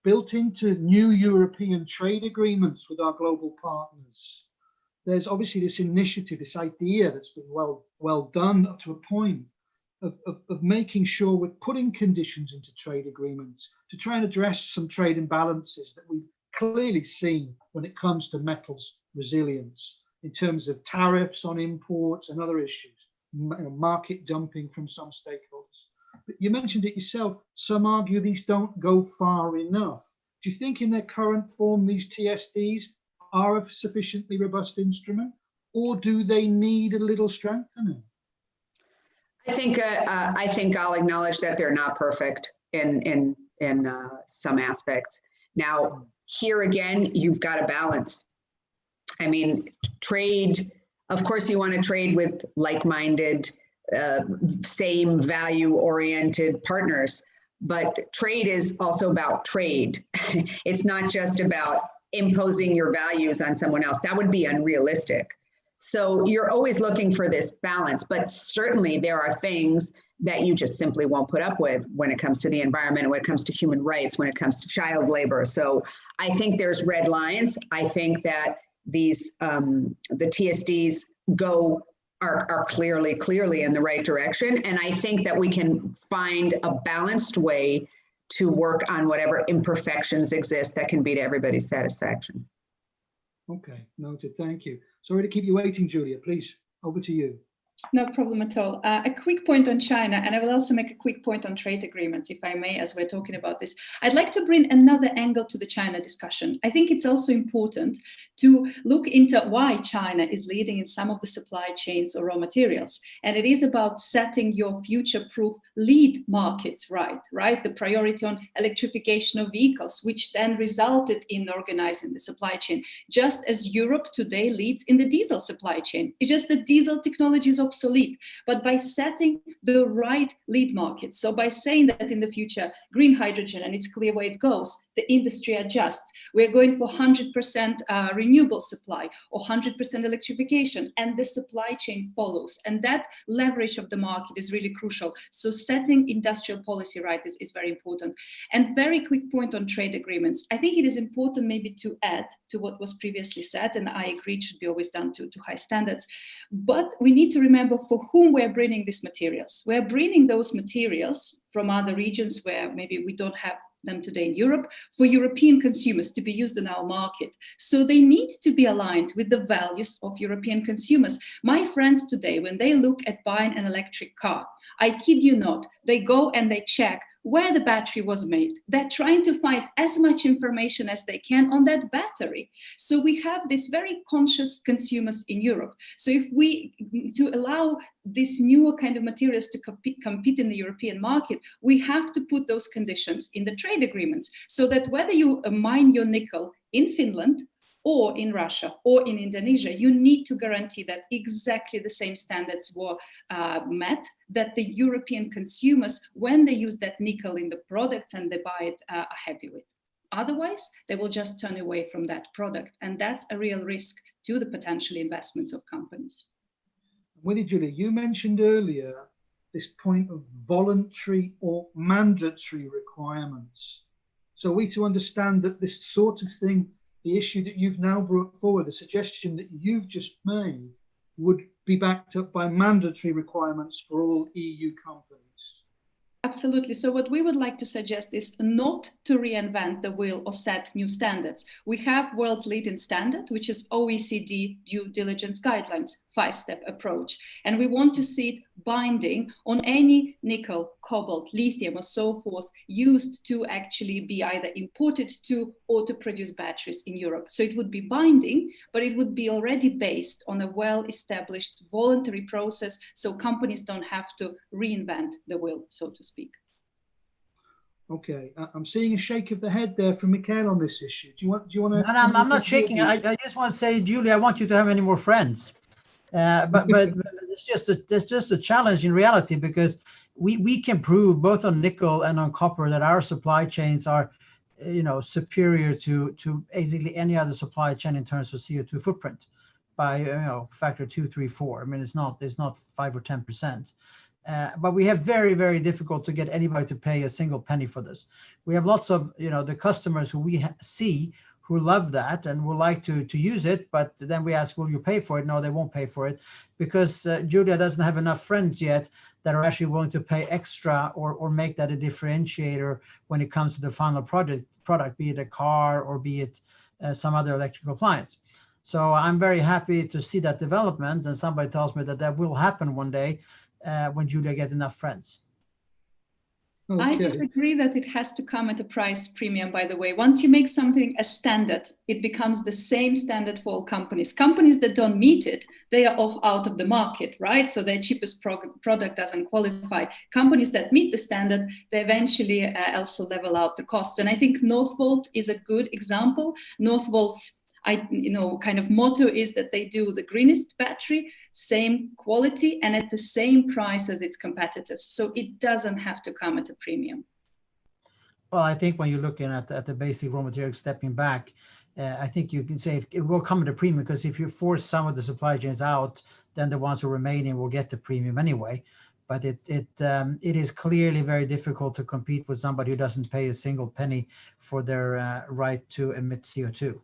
built into new European trade agreements with our global partners. There's obviously this initiative, this idea that's been well done up to a point of making sure we're putting conditions into trade agreements to try and address some trade imbalances that we've clearly seen when it comes to metals resilience in terms of tariffs on imports and other issues, market dumping from some stakeholders. But you mentioned it yourself, some argue these don't go far enough. Do you think in their current form these TSDs are a sufficiently robust instrument, or do they need a little strengthening? I think I'll acknowledge that they're not perfect in some aspects. Now, here again, you've got a balance. I mean, trade, of course, you want to trade with like-minded, same value-oriented partners, but trade is also about trade. It's not just about imposing your values on someone else. That would be unrealistic. So you're always looking for this balance, but certainly there are things that you just simply won't put up with when it comes to the environment, when it comes to human rights, when it comes to child labor. So I think there's red lines. I think that these the TSDs are clearly in the right direction. And I think that we can find a balanced way to work on whatever imperfections exist that can be to everybody's satisfaction. Okay, noted, thank you. Sorry to keep you waiting, Julia, please, over to you. No problem at all. A quick point on China, and I will also make a quick point on trade agreements, if I may, as we're talking about this. I'd like to bring another angle to the China discussion. I think it's also important to look into why China is leading in some of the supply chains or raw materials. And it is about setting your future-proof lead markets right? The priority on electrification of vehicles, which then resulted in organizing the supply chain, just as Europe today leads in the diesel supply chain. It's just that diesel technology is obsolete, but by setting the right lead markets, so by saying that in the future, green hydrogen, and it's clear where it goes, the industry adjusts. We're going for 100% renewable supply or 100% electrification, and the supply chain follows. And that leverage of the market is really crucial. So setting industrial policy right is very important. And very quick point on trade agreements. I think it is important maybe to add to what was previously said, and I agree it should be always done to high standards. But we need to remember for whom we're bringing these materials. We're bringing those materials from other regions where maybe we don't have them today in Europe for European consumers to be used in our market. So they need to be aligned with the values of European consumers. My friends today, when they look at buying an electric car, I kid you not, they go and they check where the battery was made. They're trying to find as much information as they can on that battery. So we have these very conscious consumers in Europe. So if we, to allow these newer kind of materials to compete in the European market, we have to put those conditions in the trade agreements so that whether you mine your nickel in Finland or in Russia or in Indonesia, you need to guarantee that exactly the same standards were met, that the European consumers, when they use that nickel in the products and they buy it, are happy with. Otherwise, they will just turn away from that product. And that's a real risk to the potential investments of companies. With you, Julie, you mentioned earlier this point of voluntary or mandatory requirements. So we to understand that this sort of thing, the issue that you've now brought forward, the suggestion that you've just made, would be backed up by mandatory requirements for all EU companies. Absolutely. So what we would like to suggest is not to reinvent the wheel or set new standards. We have world's leading standard, which is OECD due diligence guidelines, 5-step approach. And we want to see it binding on any nickel, cobalt, lithium, or so forth used to actually be either imported to or to produce batteries in Europe. So it would be binding, but it would be already based on a well-established voluntary process, so companies don't have to reinvent the wheel, so to speak. Okay, I'm seeing a shake of the head there from Mikhail on this issue. Do you want to? No, I'm not shaking. I just want to say, Julie, I want you to have any more friends. But it's just a challenge in reality, because we can prove both on nickel and on copper that our supply chains are, superior to basically any other supply chain in terms of CO2 footprint. by factor 2, 3, 4. I mean, it's not 5 or 10%. But we have very, very difficult to get anybody to pay a single penny for this. We have lots of, the customers who we see who love that and would like to use it, but then we ask, will you pay for it? No, they won't pay for it because Julia doesn't have enough friends yet that are actually willing to pay extra or make that a differentiator when it comes to the final product, be it a car or be it some other electrical appliance. So I'm very happy to see that development, and somebody tells me that that will happen one day when Julia gets enough friends. Okay. I disagree that it has to come at a price premium, by the way. Once you make something a standard, it becomes the same standard for all companies. Companies that don't meet it, they are off out of the market, right? So their cheapest product doesn't qualify. Companies that meet the standard, they eventually also level out the costs. And I think Northvolt is a good example. Northvolt's kind of motto is that they do the greenest battery, same quality, and at the same price as its competitors. So it doesn't have to come at a premium. Well, I think when you're looking at the basic raw materials stepping back, I think you can say it will come at a premium, because if you force some of the supply chains out, then the ones who are remaining will get the premium anyway. But it is clearly very difficult to compete with somebody who doesn't pay a single penny for their right to emit CO2.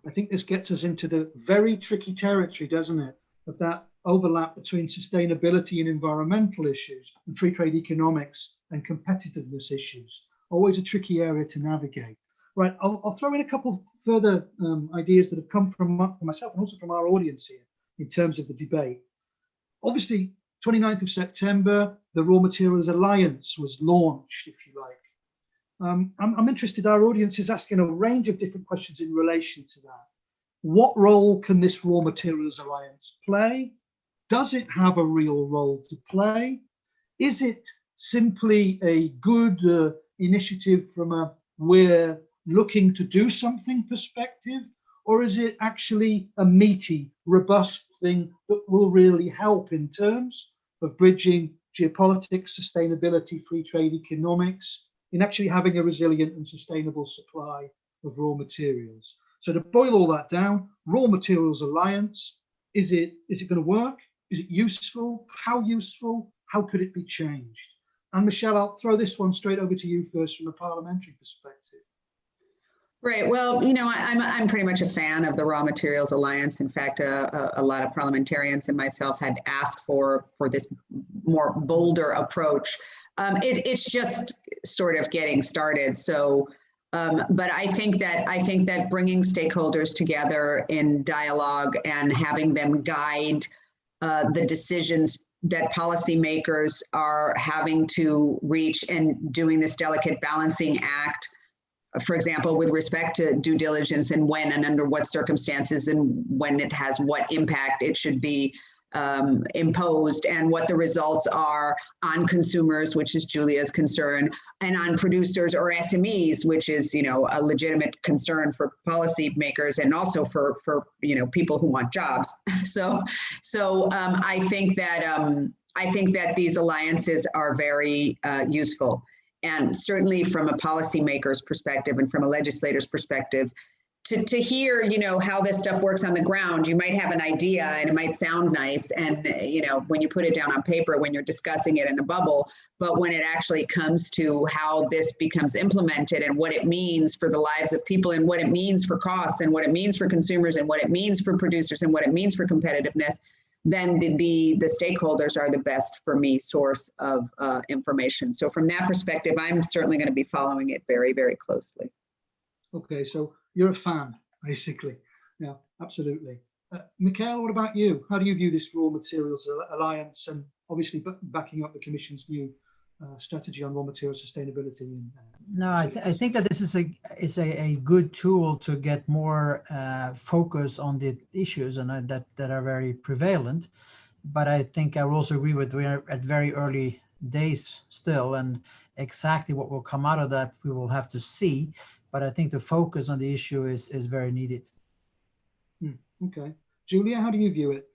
I think this gets us into the very tricky territory, doesn't it, of that overlap between sustainability and environmental issues and free trade economics and competitiveness issues. Always a tricky area to navigate. Right, I'll throw in a couple further ideas that have come from myself and also from our audience here in terms of the debate. Obviously, 29th of September, the Raw Materials Alliance was launched, if you like. I'm interested, our audience is asking a range of different questions in relation to that. What role can this Raw Materials Alliance play? Does it have a real role to play? Is it simply a good initiative from a we're looking to do something perspective? Or is it actually a meaty, robust thing that will really help in terms of bridging geopolitics, sustainability, free trade economics, in actually having a resilient and sustainable supply of raw materials? So to boil all that down, Raw Materials Alliance, is it going to work? Is it useful? How useful? How could it be changed? And Michelle, I'll throw this one straight over to you first from a parliamentary perspective. Right. Well, I'm pretty much a fan of the Raw Materials Alliance. In fact, a lot of parliamentarians and myself had asked for this more bolder approach. It's just sort of getting started. So, but I think that bringing stakeholders together in dialogue and having them guide the decisions that policymakers are having to reach and doing this delicate balancing act, for example, with respect to due diligence and when and under what circumstances and when it has what impact it should be imposed, and what the results are on consumers, which is Julia's concern, and on producers or SMEs, which is a legitimate concern for policymakers and also for people who want jobs. So I think that these alliances are very useful, and certainly from a policymaker's perspective and from a legislator's perspective, to hear, how this stuff works on the ground. You might have an idea and it might sound nice. And, when you put it down on paper, when you're discussing it in a bubble, but when it actually comes to how this becomes implemented and what it means for the lives of people and what it means for costs and what it means for consumers and what it means for producers and what it means for competitiveness, then the stakeholders are the best, for me, source of information. So from that perspective, I'm certainly going to be following it very, very closely. Okay, so you're a fan, basically. Yeah, absolutely. Mikhail, what about you? How do you view this Raw Materials Alliance, and obviously backing up the Commission's new strategy on raw material sustainability? No, I think that this is a good tool to get more focus on the issues and that are very prevalent. But I think I will also agree with we are at very early days still, and exactly what will come out of that we will have to see. But I think the focus on the issue is very needed. Okay. Julia, how do you view it?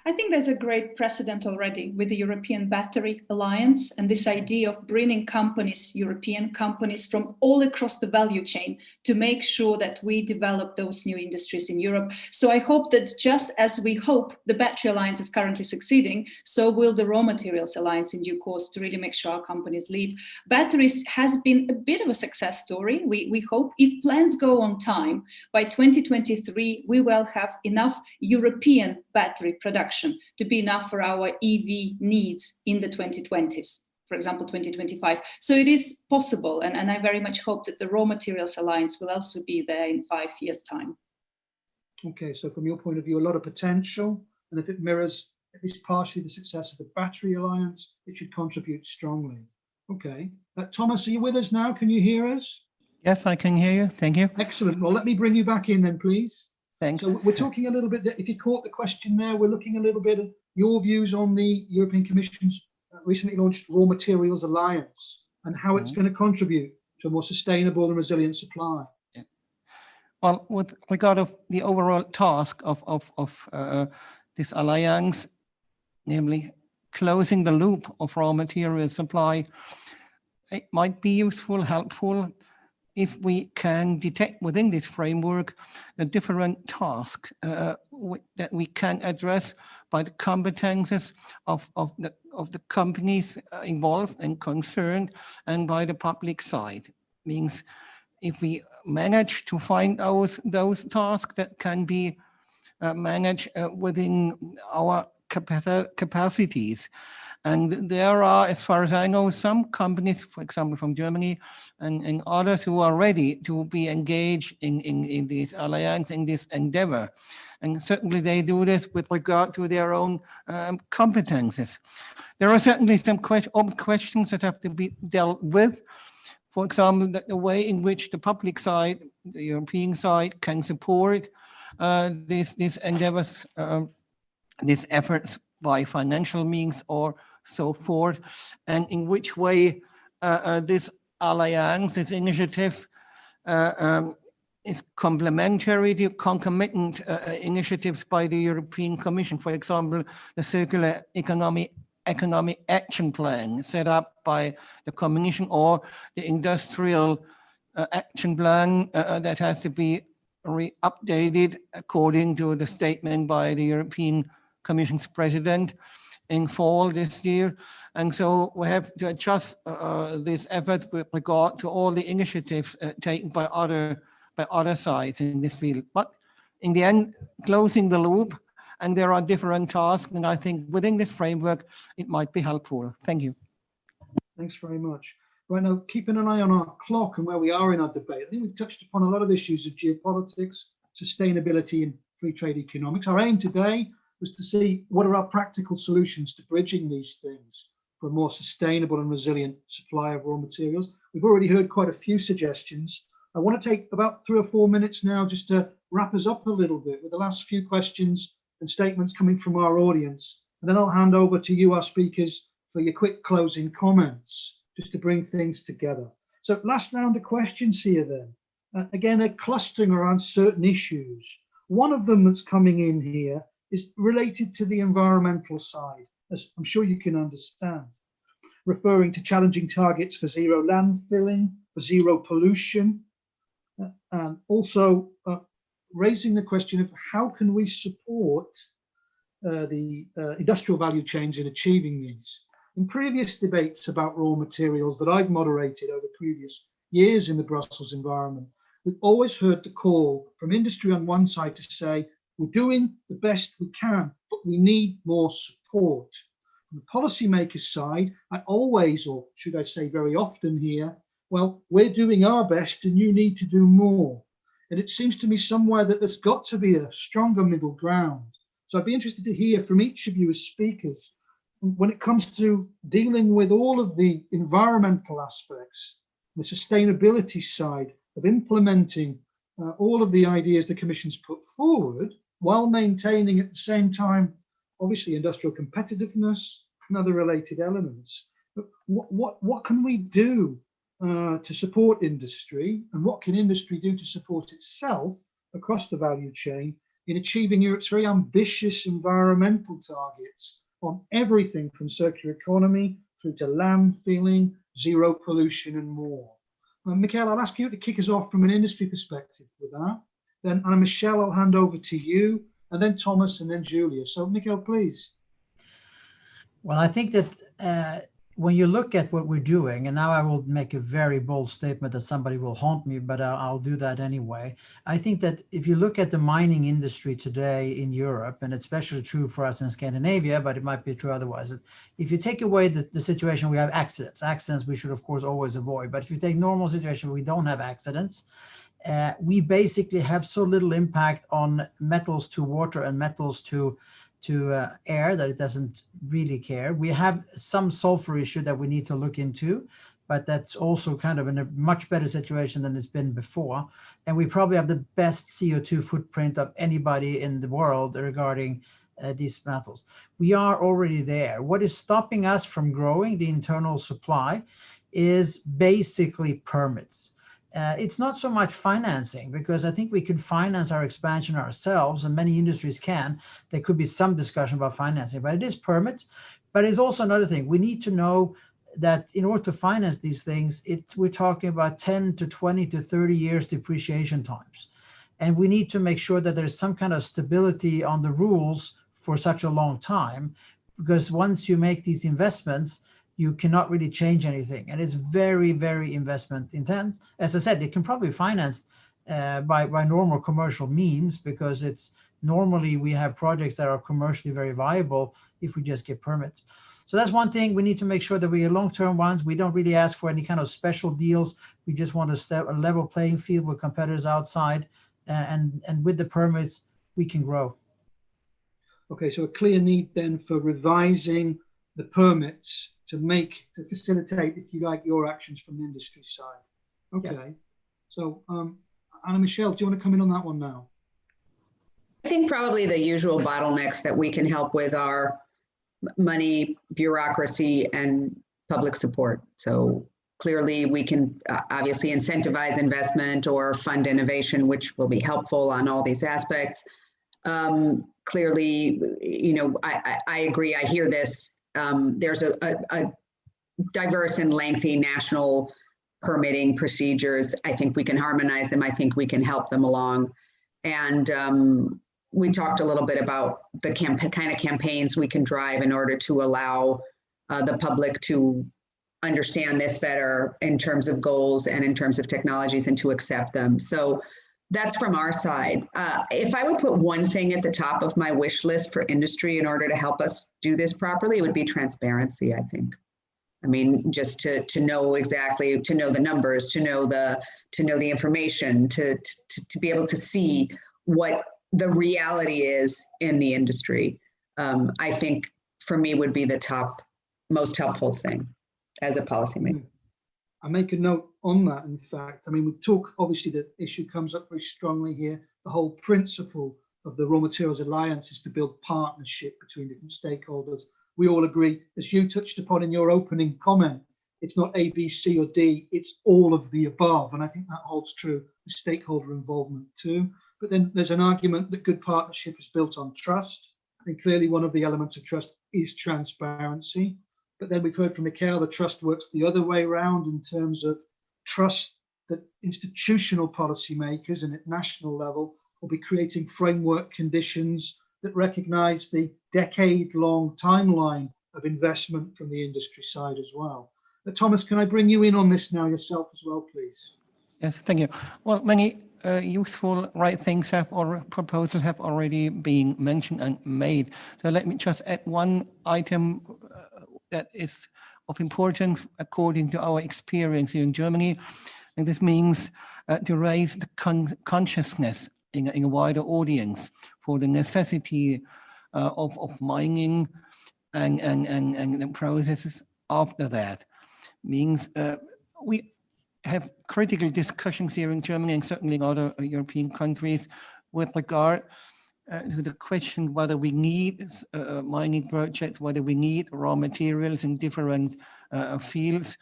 I think there's a great precedent already with the European Battery Alliance and this idea of bringing companies, European companies from all across the value chain to make sure that we develop those new industries in Europe. So I hope that just as we hope the Battery Alliance is currently succeeding, so will the Raw Materials Alliance in due course to really make sure our companies lead. Batteries has been a bit of a success story. We hope if plans go on time, by 2023, we will have enough European battery production to be enough for our EV needs in the 2020s, for example, 2025. So it is possible. And I very much hope that the Raw Materials Alliance will also be there in 5 years' time. Okay, so from your point of view, a lot of potential. And if it mirrors at least partially the success of the Battery Alliance, it should contribute strongly. Okay. Thomas, are you with us now? Can you hear us? Yes, I can hear you. Thank you. Excellent. Well, let me bring you back in then, please. Thanks. So we're talking a little bit, if you caught the question there, we're looking a little bit at your views on the European Commission's recently launched Raw Materials Alliance and how it's going to contribute to a more sustainable and resilient supply. Yeah. Well, with regard of the overall task of this alliance, namely closing the loop of raw material supply, it might be useful, helpful, if we can detect within this framework the different tasks that we can address by the competences of the companies involved and concerned and by the public side. Means if we manage to find those tasks that can be managed within our capacities. And there are, as far as I know, some companies, for example, from Germany and others who are ready to be engaged in this alliance, in this endeavor. And certainly they do this with regard to their own competences. There are certainly some questions that have to be dealt with. For example, the way in which the public side, the European side, can support these endeavors, these efforts by financial means or so forth, and in which way this alliance, this initiative is complementary to concomitant initiatives by the European Commission. For example, the Circular Economic Action Plan set up by the Commission, or the Industrial Action Plan that has to be updated according to the statement by the European Commission's President in fall this year. And so we have to adjust this effort with regard to all the initiatives taken by other sides in this field. But in the end, closing the loop, and there are different tasks, and I think within this framework, it might be helpful. Thank you. Thanks very much. Right now, keeping an eye on our clock and where we are in our debate, I think we've touched upon a lot of issues of geopolitics, sustainability, and free trade economics. Our aim today was to see what are our practical solutions to bridging these things for a more sustainable and resilient supply of raw materials. We've already heard quite a few suggestions. I want to take about 3 or 4 minutes now just to wrap us up a little bit with the last few questions and statements coming from our audience. And then I'll hand over to you, our speakers, for your quick closing comments, just to bring things together. So last round of questions here then. Again, they're clustering around certain issues. One of them that's coming in here is related to the environmental side, as I'm sure you can understand, referring to challenging targets for zero landfilling, for zero pollution, and also raising the question of how can we support the industrial value chains in achieving these. In previous debates about raw materials that I've moderated over previous years in the Brussels environment, we've always heard the call from industry on one side to say, we're doing the best we can, but we need more support. On the policymakers' side, I always, or should I say very often hear, well, we're doing our best and you need to do more. And it seems to me somewhere that there's got to be a stronger middle ground. So I'd be interested to hear from each of you as speakers, when it comes to dealing with all of the environmental aspects, the sustainability side of implementing all of the ideas the Commission's put forward, while maintaining at the same time, obviously, industrial competitiveness and other related elements. But what can we do to support industry, and what can industry do to support itself across the value chain in achieving Europe's very ambitious environmental targets on everything from circular economy through to landfilling, zero pollution and more. Mikhail, I'll ask you to kick us off from an industry perspective with that. Then Anna-Michelle, I'll hand over to you, and then Thomas, and then Julia. So Mikhail, please. Well, I think that when you look at what we're doing, and now I will make a very bold statement that somebody will haunt me, but I'll do that anyway. I think that if you look at the mining industry today in Europe, and it's especially true for us in Scandinavia, but it might be true otherwise. If you take away the situation we have accidents we should of course always avoid. But if you take normal situation where we don't have accidents, we basically have so little impact on metals to water and metals to air that it doesn't really care. We have some sulfur issue that we need to look into, but that's also kind of in a much better situation than it's been before. And we probably have the best CO2 footprint of anybody in the world regarding these metals. We are already there. What is stopping us from growing the internal supply is basically permits. It's not so much financing, because I think we can finance our expansion ourselves, and many industries can. There could be some discussion about financing, but it is permits. But it's also another thing. We need to know that in order to finance these things, we're talking about 10 to 20 to 30 years depreciation times. And we need to make sure that there's some kind of stability on the rules for such a long time, because once you make these investments, you cannot really change anything. And it's very, very investment intense. As I said, it can probably be financed by normal commercial means, because it's normally we have projects that are commercially very viable if we just get permits. So that's one thing. We need to make sure that we are long-term ones. We don't really ask for any kind of special deals. We just want a level playing field with competitors outside. And with the permits, we can grow. Okay, so a clear need then for revising the permits to facilitate, if you like, your actions from the industry side. Okay. Yes. So Anna-Michelle, do you want to come in on that one now? I think probably the usual bottlenecks that we can help with are money, bureaucracy, and public support. So clearly we can obviously incentivize investment or fund innovation, which will be helpful on all these aspects. Clearly, you know, I agree. I hear this. There's a diverse and lengthy national permitting procedures. I think we can harmonize them. I think we can help them along. And we talked a little bit about the kind of campaigns we can drive in order to allow the public to understand this better in terms of goals and in terms of technologies, and to accept them. So that's from our side. If I would put one thing at the top of my wish list for industry in order to help us do this properly, it would be transparency, I think. I mean, just to know exactly, to know the numbers, to know the information, to be able to see what the reality is in the industry, I think for me would be the most helpful thing as a policymaker. I make a note on that, in fact. I mean, we talk, obviously the issue comes up very strongly here. The whole principle of the Raw Materials Alliance is to build partnership between different stakeholders. We all agree, as you touched upon in your opening comment, it's not A, B, C, or D, it's all of the above. And I think that holds true for stakeholder involvement too. But then there's an argument that good partnership is built on trust. And clearly one of the elements of trust is transparency. But then we've heard from Mikhail, the trust works the other way around in terms of trust that institutional policymakers and at national level will be creating framework conditions that recognize the decade-long timeline of investment from the industry side as well. But Thomas, can I bring you in on this now yourself as well, please? Yes, thank you. Well, many useful right things proposals have already been mentioned and made. So let me just add one item that is of importance according to our experience here in Germany. And this means to raise the consciousness in a wider audience for the necessity of mining and the processes after that. Means we have critical discussions here in Germany and certainly in other European countries with regard to the question whether we need mining projects, whether we need raw materials in different fields.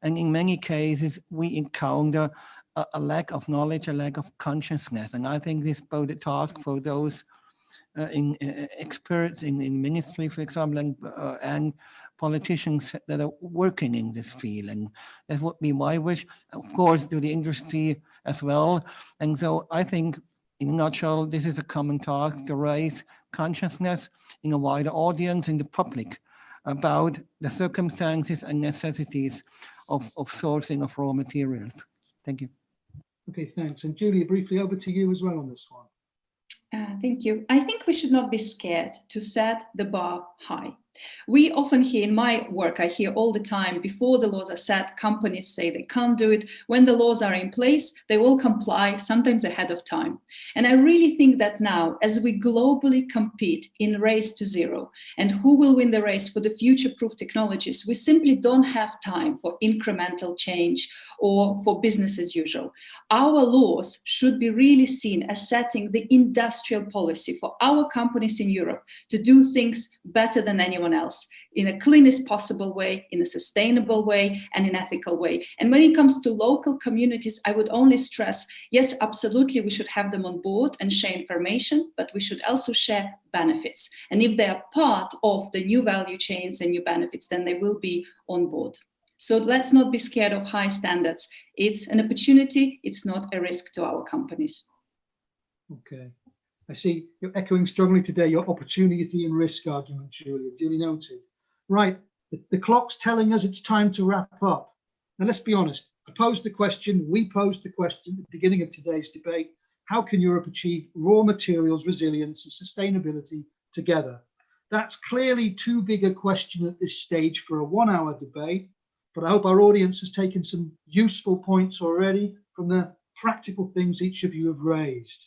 And in many cases, we encounter a lack of knowledge, a lack of consciousness. And I think this is both a task for those experts in ministry, for example, and politicians that are working in this field. And that would be my wish, of course, to the industry as well. And so I think, in a nutshell, this is a common task to raise consciousness in a wider audience, in the public, about the circumstances and necessities of sourcing of raw materials. Thank you. Okay, thanks. And Julia, briefly over to you as well on this one. Thank you. I think we should not be scared to set the bar high. We often hear in my work, I hear all the time, before the laws are set, companies say they can't do it. When the laws are in place, they will comply, sometimes ahead of time. And I really think that now, as we globally compete in race to zero, and who will win the race for the future-proof technologies, we simply don't have time for incremental change or for business as usual. Our laws should be really seen as setting the industrial policy for our companies in Europe to do things better than anyone else, in a cleanest possible way, in a sustainable way, and in an ethical way. And when it comes to local communities, I would only stress, yes, absolutely, we should have them on board and share information, but we should also share benefits. And if they are part of the new value chains and new benefits, then they will be on board. So let's not be scared of high standards. It's an opportunity, it's not a risk to our companies. Okay. I see you're echoing strongly today your opportunity and risk argument, Julia. Duly noted. Right, the clock's telling us it's time to wrap up. Now, let's be honest. I posed the question, we posed the question at the beginning of today's debate. How can Europe achieve raw materials resilience and sustainability together? That's clearly too big a question at this stage for a 1-hour debate, but I hope our audience has taken some useful points already from the practical things each of you have raised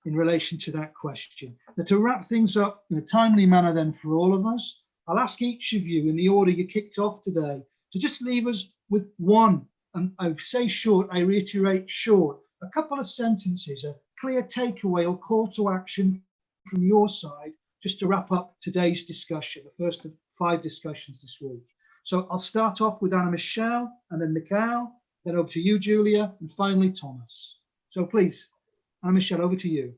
in relation to that question. Now, to wrap things up in a timely manner then for all of us, I'll ask each of you in the order you kicked off today to just leave us with one, and I say short, I reiterate short, a couple of sentences, a clear takeaway or call to action from your side, just to wrap up today's discussion, the first of 5 discussions this week. So I'll start off with Anna Michelle and then Mikhail, then over to you, Julia, and finally Thomas. So please, Anna Michelle, over to you.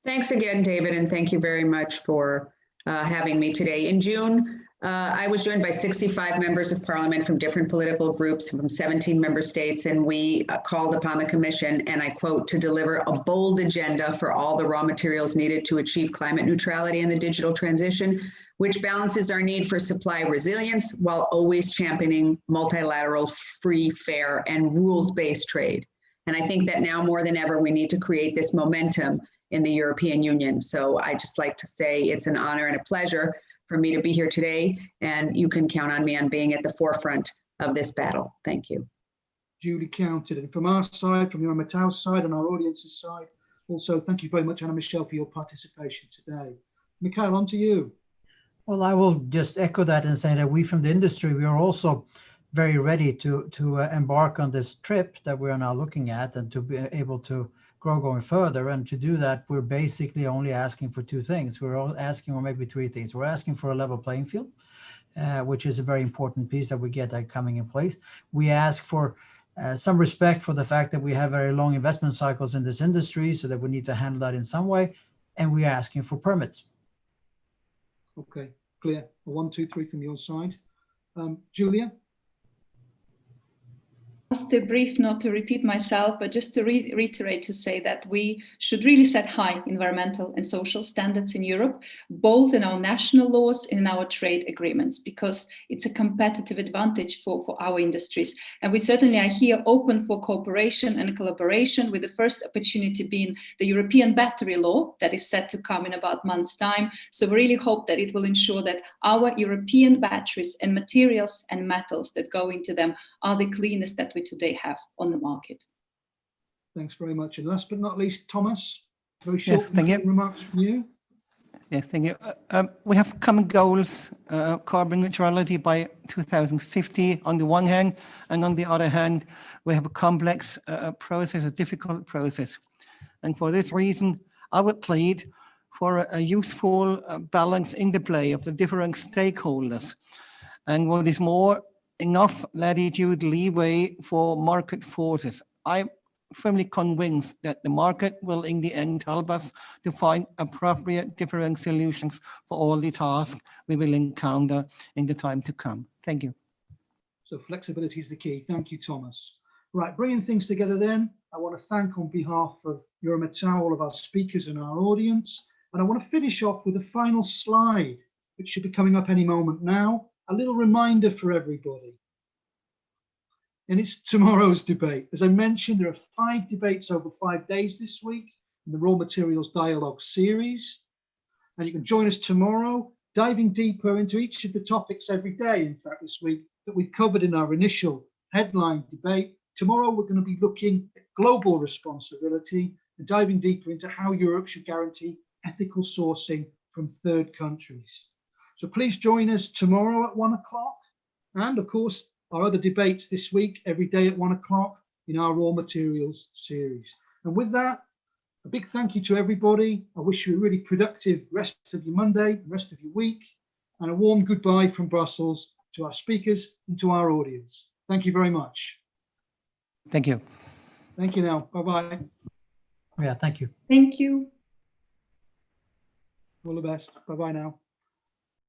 Thanks again, David, and thank you very much for having me today. In June, I was joined by 65 members of parliament from different political groups from 17 member states, and we called upon the Commission, and I quote, to deliver a bold agenda for all the raw materials needed to achieve climate neutrality and the digital transition, which balances our need for supply resilience while always championing multilateral, free, fair, and rules-based trade. And I think that now more than ever, we need to create this momentum in the European Union. So I just like to say it's an honor and a pleasure for me to be here today, and you can count on me on being at the forefront of this battle. Thank you. Duly counted. And from our side, from your Matau's side and our audience's side, also thank you very much, Anna Michelle, for your participation today. Mikhail, on to you. Well, I will just echo that and say that we from the industry, we are also very ready to embark on this trip that we are now looking at and to be able to grow going further. And to do that, we're basically only asking for 2 things. We're all asking, or maybe 3 things. We're asking for a level playing field, which is a very important piece that we get that coming in place. We ask for some respect for the fact that we have very long investment cycles in this industry, so that we need to handle that in some way. And we're asking for permits. Okay, clear. 1, 2, 3 from your side. Julia? Just a brief, not to repeat myself, but just to reiterate to say that we should really set high environmental and social standards in Europe, both in our national laws and in our trade agreements, because it's a competitive advantage for our industries. And we certainly are here open for cooperation and collaboration, with the first opportunity being the European battery law that is set to come in about a month's time. So we really hope that it will ensure that our European batteries and materials and metals that go into them are the cleanest that we today have on the market. Thanks very much. And last but not least, Thomas, very short remarks from you. Yes, thank you. We have common goals, carbon neutrality by 2050 on the one hand, and on the other hand, we have a complex process, a difficult process. And for this reason, I would plead for a useful balance in the play of the different stakeholders. And what is more, enough latitude, leeway for market forces. I'm firmly convinced that the market will in the end help us to find appropriate different solutions for all the tasks we will encounter in the time to come. Thank you. So flexibility is the key. Thank you, Thomas. Right, bringing things together then, I want to thank on behalf of Eurometau all of our speakers and our audience. And I want to finish off with a final slide, which should be coming up any moment now. A little reminder for everybody. And it's tomorrow's debate. As I mentioned, there are 5 debates over 5 days this week in the Raw Materials Dialogue series. And you can join us tomorrow, diving deeper into each of the topics every day, in fact, this week, that we've covered in our initial headline debate. Tomorrow, we're going to be looking at global responsibility and diving deeper into how Europe should guarantee ethical sourcing from third countries. So please join us tomorrow at 1 o'clock. And of course, our other debates this week, every day at 1 o'clock in our Raw Materials series. And with that, a big thank you to everybody. I wish you a really productive rest of your Monday, the rest of your week, and a warm goodbye from Brussels to our speakers and to our audience. Thank you very much. Thank you. Thank you now. Bye-bye. Yeah, thank you. Thank you. All the best. Bye-bye now.